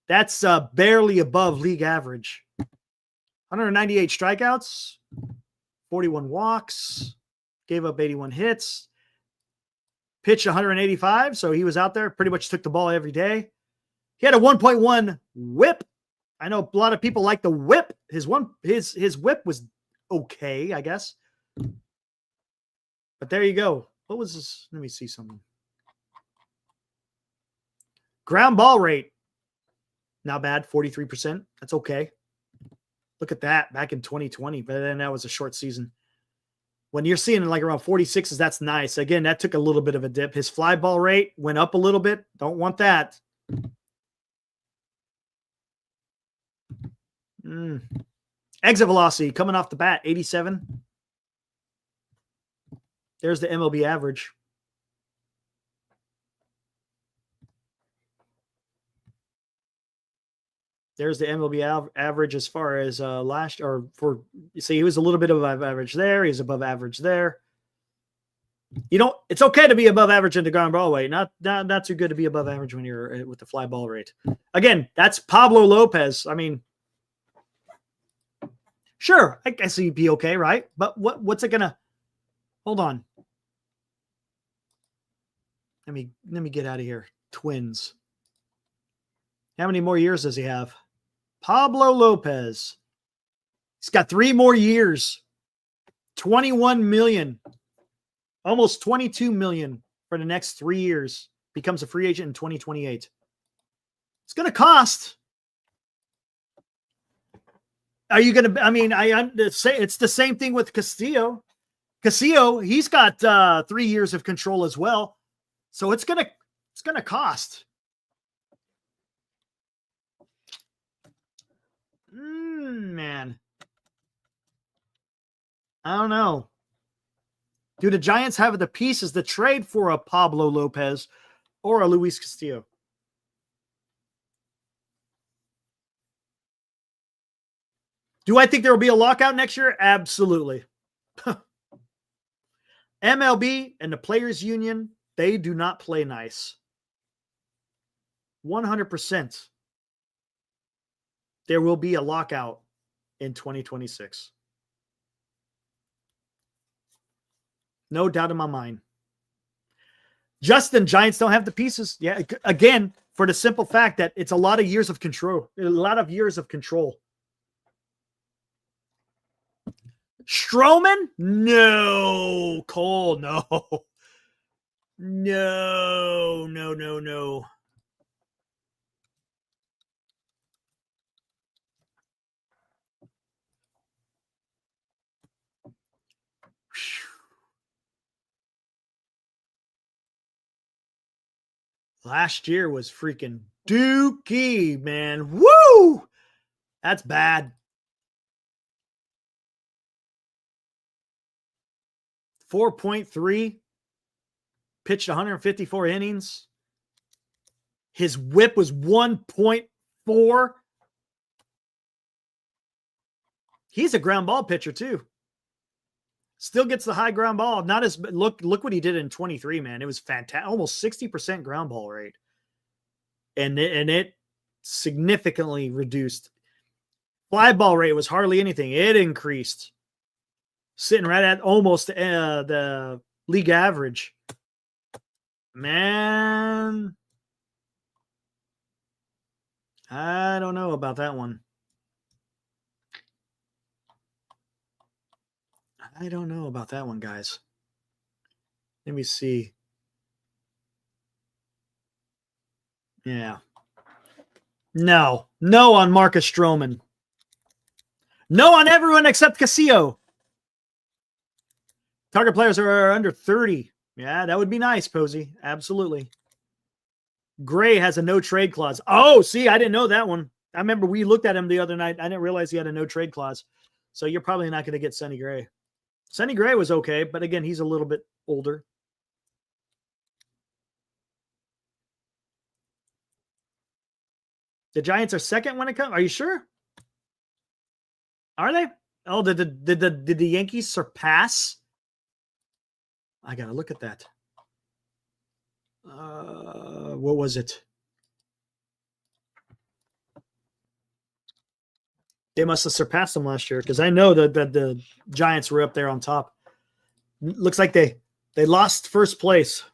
That's barely above league average. 198 strikeouts, 41 walks, gave up 81 hits, pitched 185, so he was out there, pretty much took the ball every day. He had a 1.1 whip. I know a lot of people like the whip. His whip was okay, I guess. But there you go. What was this? Let me see something. Ground ball rate. Not bad, 43%. That's okay. Look at that back in 2020, but then that was a short season. When you're seeing like around 46s, that's nice. Again, that took a little bit of a dip. His fly ball rate went up a little bit. Don't want that. Exit velocity coming off the bat, 87. There's the MLB average. There's the MLB average as far as last, or for, you see, he was a little bit above average there. He's above average there. It's okay to be above average in the ground ball rate. Not too good to be above average when you're with the fly ball rate. Again, that's Pablo Lopez. I mean, sure, I guess he'd be okay, right? But what's it gonna? Hold on. Let me get out of here. Twins. How many more years does he have? Pablo Lopez. He's got 3 more years. 21 million. Almost 22 million for the next 3 years. Becomes a free agent in 2028. It's going to cost. Are you going to, I mean, it's the same thing with Castillo. Castillo, he's got 3 years of control as well. So it's going to cost. Man. I don't know. Do the Giants have the pieces to trade for a Pablo Lopez or a Luis Castillo? Do I think there will be a lockout next year? Absolutely. MLB and the Players Union, they do not play nice. 100%. There will be a lockout in 2026. No doubt in my mind. Justin, Giants don't have the pieces. Yeah, again, for the simple fact that it's a lot of years of control. A lot of years of control. Stroman? No. Cole, no. No, no, no, no. Last year was freaking dookie, man. Woo! That's bad. 4.3. Pitched 154 innings. His whip was 1.4. He's a ground ball pitcher too. Still gets the high ground ball. Not as look what he did in 23, man. It was fantastic. Almost 60% ground ball rate. And it significantly reduced. Fly ball rate was hardly anything. It increased. Sitting right at almost the league average. Man, I don't know about that one. I don't know about that one, guys. Let me see. Yeah. No on Marcus Stroman. No on everyone except Castillo. Target players are under 30. Yeah, that would be nice, Posey. Absolutely. Gray has a no trade clause. Oh, see, I didn't know that one. I remember we looked at him the other night. I didn't realize he had a no trade clause. So you're probably not going to get Sonny Gray. Sonny Gray was okay, but again, he's a little bit older. The Giants are second when it comes. Are you sure? Are they? Oh, did the Yankees surpass? I gotta look at that. What was it? They must have surpassed them last year because I know that the Giants were up there on top. Looks like they lost first place.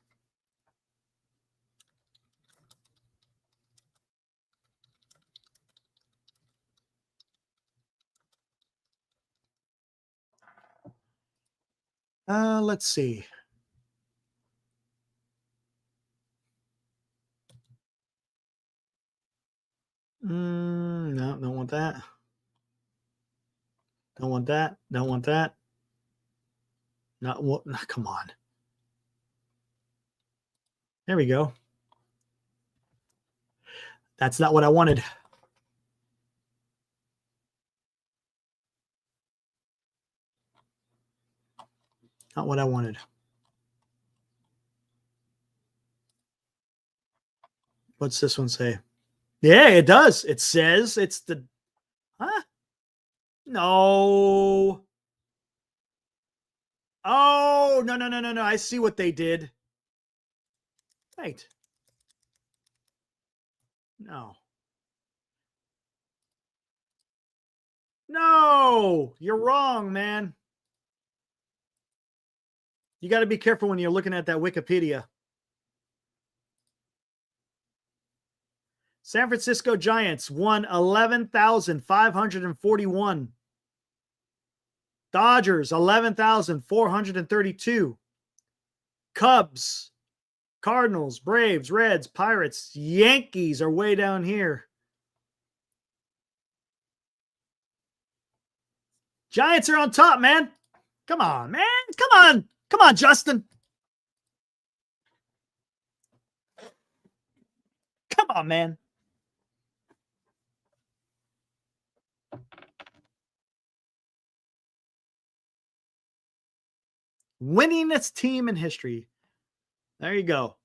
Let's see. No, don't want that. Don't want that. Don't want that. Not what? Come on. There we go. That's not what I wanted. Not what I wanted. What's this one say? Yeah, it does. It says it's the... Huh? No. Oh, no. I see what they did. Wait. No. No, you're wrong, man. You got to be careful when you're looking at that Wikipedia. San Francisco Giants won 11,541. Dodgers, 11,432. Cubs, Cardinals, Braves, Reds, Pirates, Yankees are way down here. Giants are on top, man. Come on, man. Come on. Come on, Justin. Come on, man. Winningest team in history. There you go.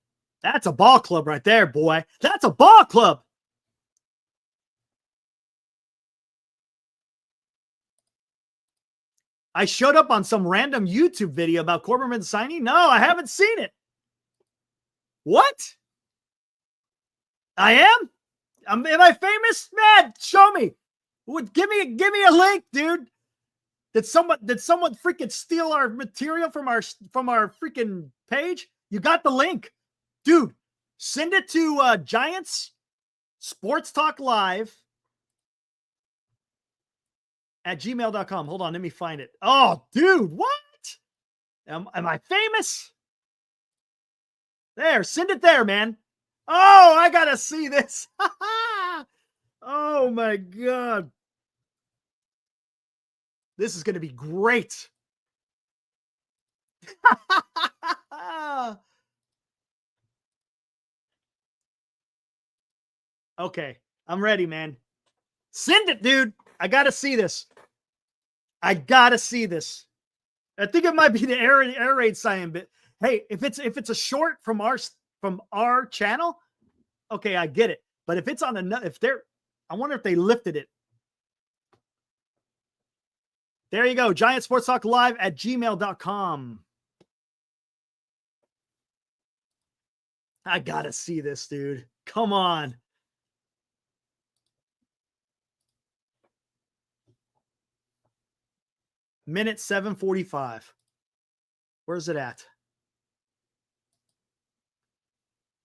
That's a ball club right there, boy. That's a ball club. I showed up on some random YouTube video about Corberman signing. No, I haven't seen it. What? I am? Am I famous? Man, show me. Give me a link, dude. Did someone freaking steal our material from our freaking page? You got the link. Dude, send it to Giants Sports Talk Live at gmail.com. Hold on, let me find it. Oh, dude, what? Am I famous? There, send it there, man. Oh, I gotta see this. Oh my God. This is gonna be great. Okay, I'm ready, man. Send it, dude. I gotta see this. I gotta see this. I think it might be the air raid cyan bit. Hey, if it's a short from our channel, okay, I get it. But if it's on another, I wonder if they lifted it. There you go. Giant Sports Talk Live at gmail.com. I gotta see this, dude. Come on. Minute 7:45. Where's it at?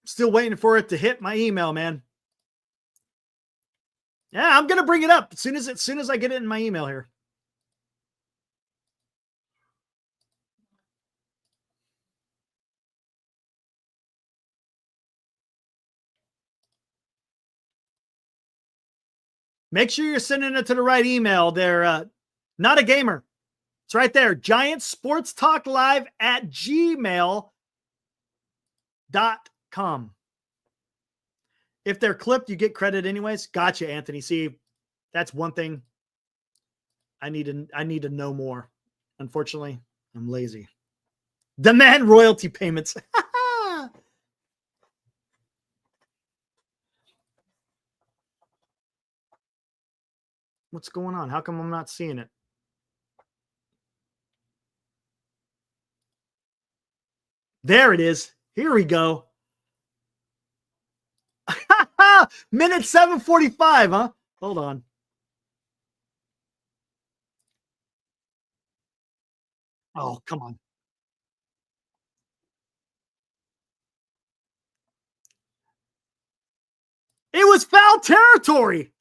Still waiting for it to hit my email, man. Yeah, I'm gonna bring it up as soon as I get it in my email here. Make sure you're sending it to the right email. They're not a gamer. It's right there. Giant Sports Talk Live at gmail.com. If they're clipped, you get credit anyways. Gotcha, Anthony. See, that's one thing I need to know more. Unfortunately, I'm lazy. Demand royalty payments. What's going on? How come I'm not seeing it? There it is. Here we go. Minute 7:45, huh? Hold on. Oh, come on. It was foul territory.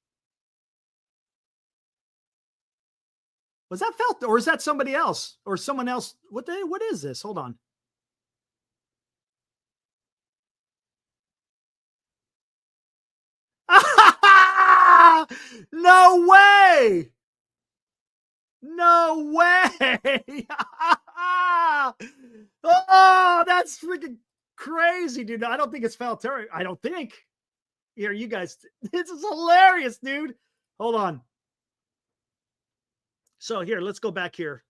Was that foul, or is that somebody else or someone else? What is this? Hold on. No way. No way. Oh, that's freaking crazy, dude. I don't think it's foul territory. I don't think. Here, you guys. This is hilarious, dude. Hold on. So here, let's go back here.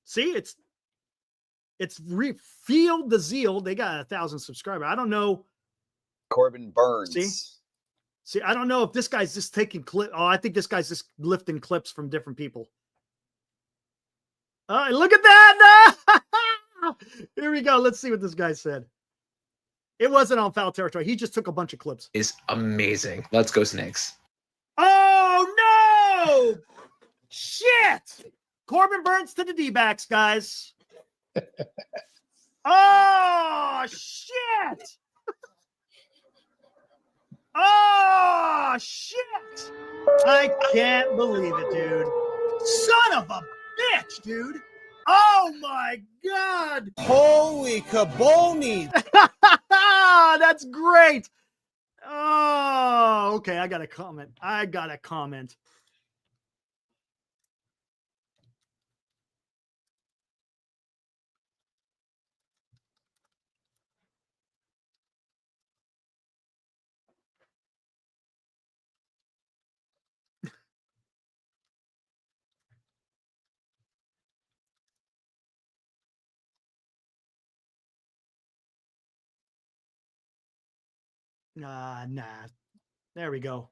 See, it's Field the Zeal. They got 1,000 subscribers. I don't know. Corbin Burns. See, I don't know if this guy's just taking clip. Oh, I think this guy's just lifting clips from different people. Look at that. Here we go. Let's see what this guy said. It wasn't on foul territory. He just took a bunch of clips. Is amazing. Let's go Snakes. Oh, no. Shit. Corbin Burns to the D-backs, guys. Oh, shit. Oh, shit. I can't believe it, dude. Son of a bitch, dude. Oh, my God. Holy caboni. That's great. Oh, okay. I got to comment. Nah. There we go.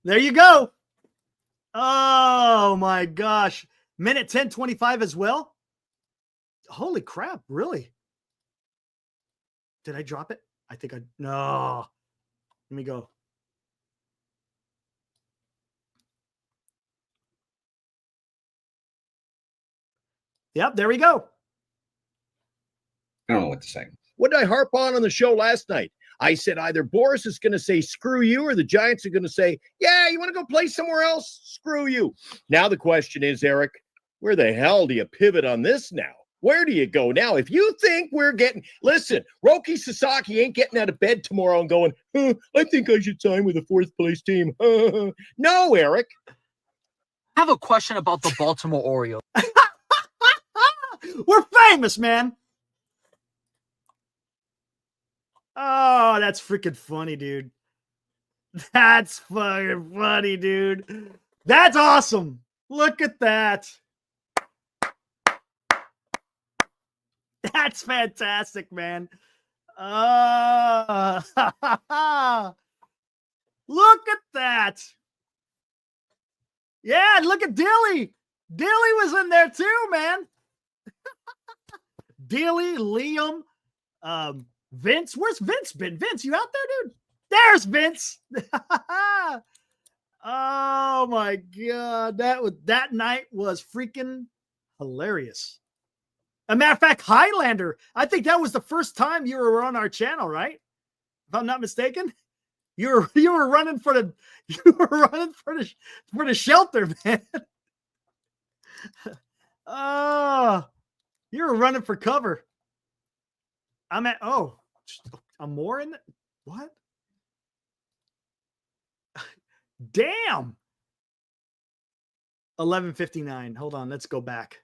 There you go. Oh my gosh. Minute 10:25 as well. Holy crap, really? Did I drop it? I think no. Let me go. Yep, there we go. I don't know what to say. What did I harp on the show last night? I said either Boris is going to say screw you or the Giants are going to say, yeah, you want to go play somewhere else? Screw you. Now the question is, Eric, where the hell do you pivot on this now? Where do you go now? If you think we're getting, listen, Roki Sasaki ain't getting out of bed tomorrow and going, I think I should sign with a fourth place team. No, Eric. I have a question about the Baltimore Orioles. We're famous, man. Oh, that's freaking funny, dude. That's fucking funny, dude. That's awesome. Look at that. That's fantastic, man. Look at that. Yeah, look at Dilly. Dilly was in there too, man. Dilly, Liam, Vince. Where's Vince been? Vince, you out there, dude? There's Vince. Oh my god, that night was freaking hilarious. A matter of fact, Highlander, I think that was the first time you were on our channel, right? If I'm not mistaken, you were running for the shelter, man. Oh, you were running for cover. I'm more in what? Damn. 11:59. Hold on, let's go back.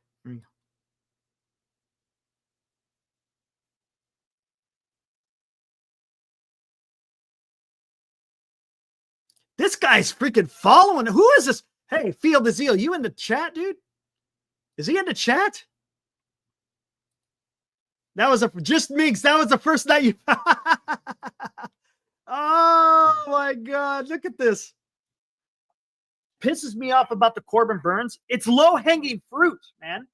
This guy's freaking following. Who is this? Hey, Field of Zeal, you in the chat, dude? Is he in the chat? That was just Minx. That was the first night you. Oh my God. Look at this. Pisses me off about the Corbin Burns. It's low-hanging fruit, man.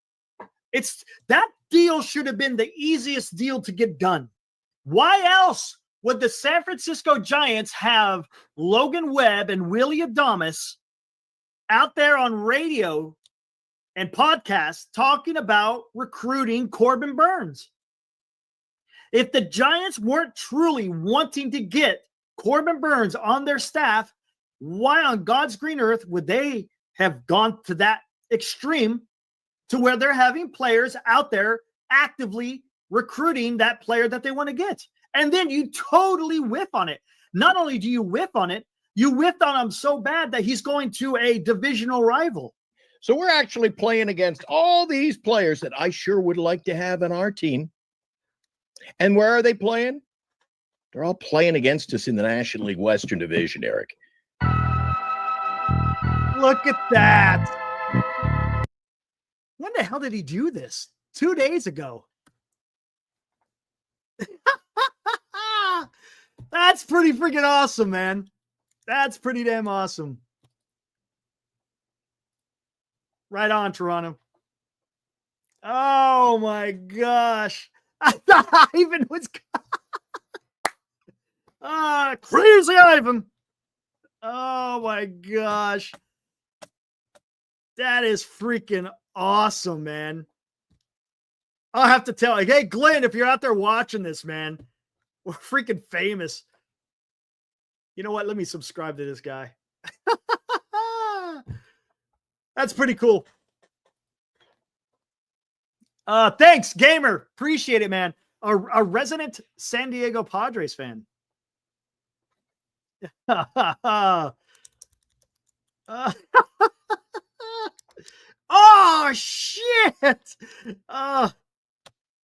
That deal should have been the easiest deal to get done. Why else would the San Francisco Giants have Logan Webb and Willie Adames out there on radio and podcasts talking about recruiting Corbin Burns? If the Giants weren't truly wanting to get Corbin Burns on their staff, why on God's green earth would they have gone to that extreme to where they're having players out there actively recruiting that player that they want to get? And then you totally whiff on it. Not only do you whiff on it, you whiffed on him so bad that he's going to a divisional rival. So we're actually playing against all these players that I sure would like to have on our team. And where are they playing? They're all playing against us in the National League Western Division, Eric. Look at that. When the hell did he do this? 2 days ago. That's pretty freaking awesome, man. That's pretty damn awesome. Right on, Toronto. Oh my gosh. I thought Ivan was crazy Ivan. Oh my gosh. That is freaking awesome, man. I'll have to tell you, hey, Glenn, if you're out there watching this, man, we're freaking famous. You know what? Let me subscribe to this guy. That's pretty cool. Thanks, Gamer. Appreciate it, man. A resident San Diego Padres fan. Oh shit!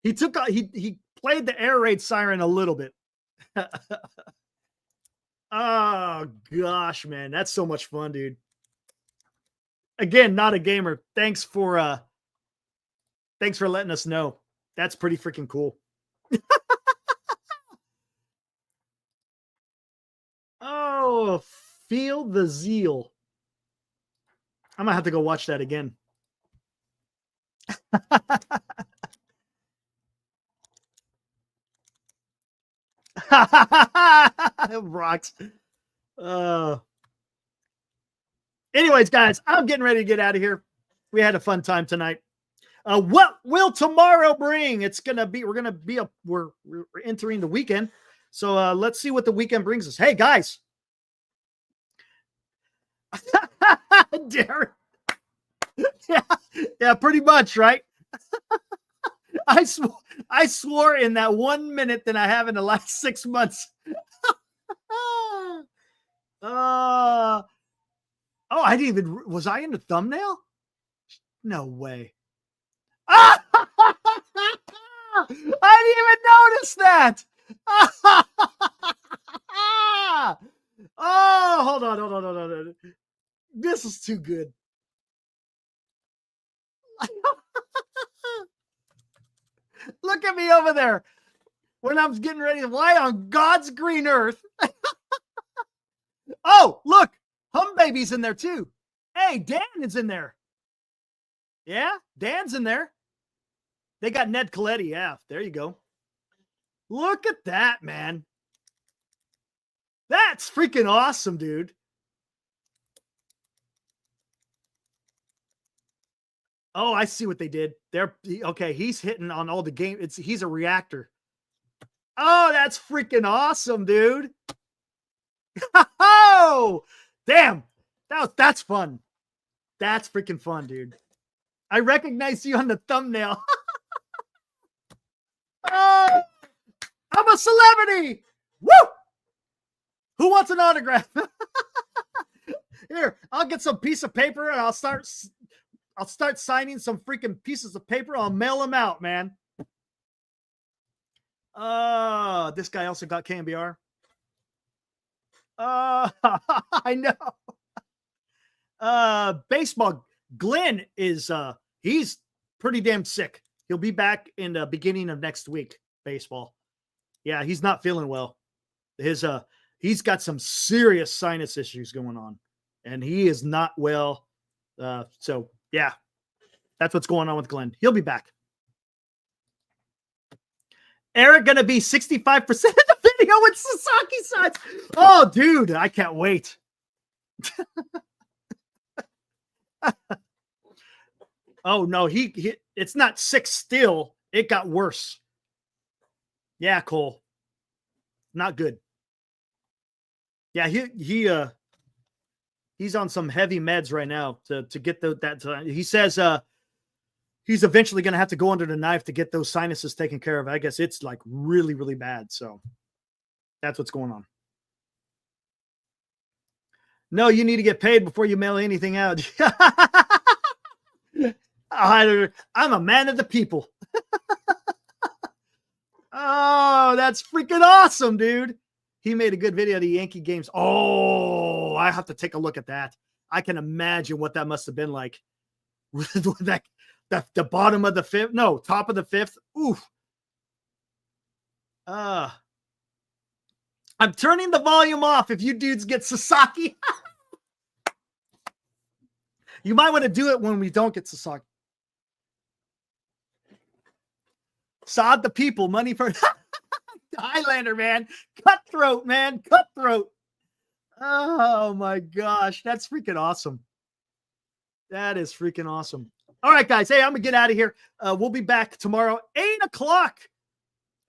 He played the air raid siren a little bit. Oh gosh, man, that's so much fun, dude. Again, not a gamer. Thanks for letting us know. That's pretty freaking cool. Oh, Feel the Zeal. I'm gonna have to go watch that again. Rocks. Anyways, guys, I'm getting ready to get out of here. We had a fun time tonight. What will tomorrow bring? We're entering the weekend. So let's see what the weekend brings us. Hey, guys. Darren. Yeah, pretty much, right? I swore in that 1 minute than I have in the last 6 months. I didn't even, was I in the thumbnail? No way. I didn't even notice that. Hold on. This is too good. Look at me over there when I'm getting ready to lie on God's green earth. Oh, look, Hum Baby's in there too. Hey, Dan is in there. Yeah, Dan's in there. They got Ned Coletti. Yeah, there you go. Look at that, man. That's freaking awesome, dude. Oh, I see what they did. Okay, he's hitting on all the game. He's a reactor. Oh, that's freaking awesome, dude. Oh, damn. That's fun. That's freaking fun, dude. I recognize you on the thumbnail. Oh, I'm a celebrity. Woo! Who wants an autograph? Here, I'll get some piece of paper and I'll start signing some freaking pieces of paper. I'll mail them out, man. This guy also got KMBR. I know. Baseball. Glenn is he's pretty damn sick. He'll be back in the beginning of next week. Baseball. Yeah, he's not feeling well. He's got some serious sinus issues going on, and he is not well. So yeah, that's what's going on with Glenn. He'll be back. Eric gonna be 65% of the video with Sasaki sides. Oh, dude, I can't wait. Oh no, he it's not 6 still. It got worse. Yeah, Cole. Not good. Yeah, he's on some heavy meds right now to get that. He says he's eventually going to have to go under the knife to get those sinuses taken care of. I guess it's like really, really bad. So that's what's going on. No, you need to get paid before you mail anything out. I'm a man of the people. Oh, that's freaking awesome, dude. He made a good video of the Yankee games. Oh, I have to take a look at that. I can imagine what that must have been like. The bottom of the fifth. No, top of the fifth. Oof. I'm turning the volume off if you dudes get Sasaki. You might want to do it when we don't get Sasaki. Sod the people, money for Highlander, man. Cutthroat, man. Cutthroat. Oh my gosh. That's freaking awesome. That is freaking awesome. All right, guys. Hey, I'm gonna get out of here. We'll be back tomorrow, 8:00.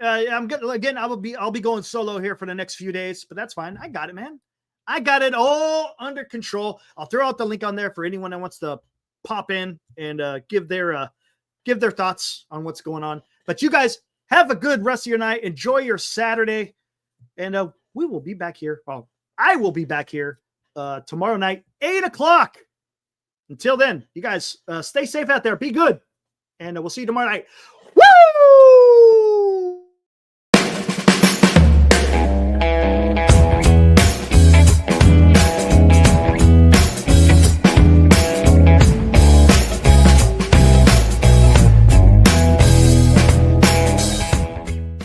I'm good. Again, I'll be going solo here for the next few days, but that's fine. I got it, man. I got it all under control. I'll throw out the link on there for anyone that wants to pop in and give their thoughts on what's going on. But you guys have a good rest of your night. Enjoy your Saturday. And we will be back here. Well, I will be back here tomorrow night, 8:00. Until then, you guys stay safe out there. Be good. And we'll see you tomorrow night. Woo!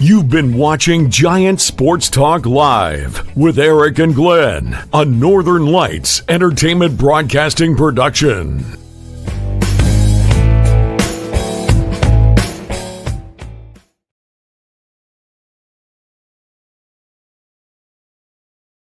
You've been watching Giant Sports Talk Live with Eric and Glenn, a Northern Lights Entertainment Broadcasting production.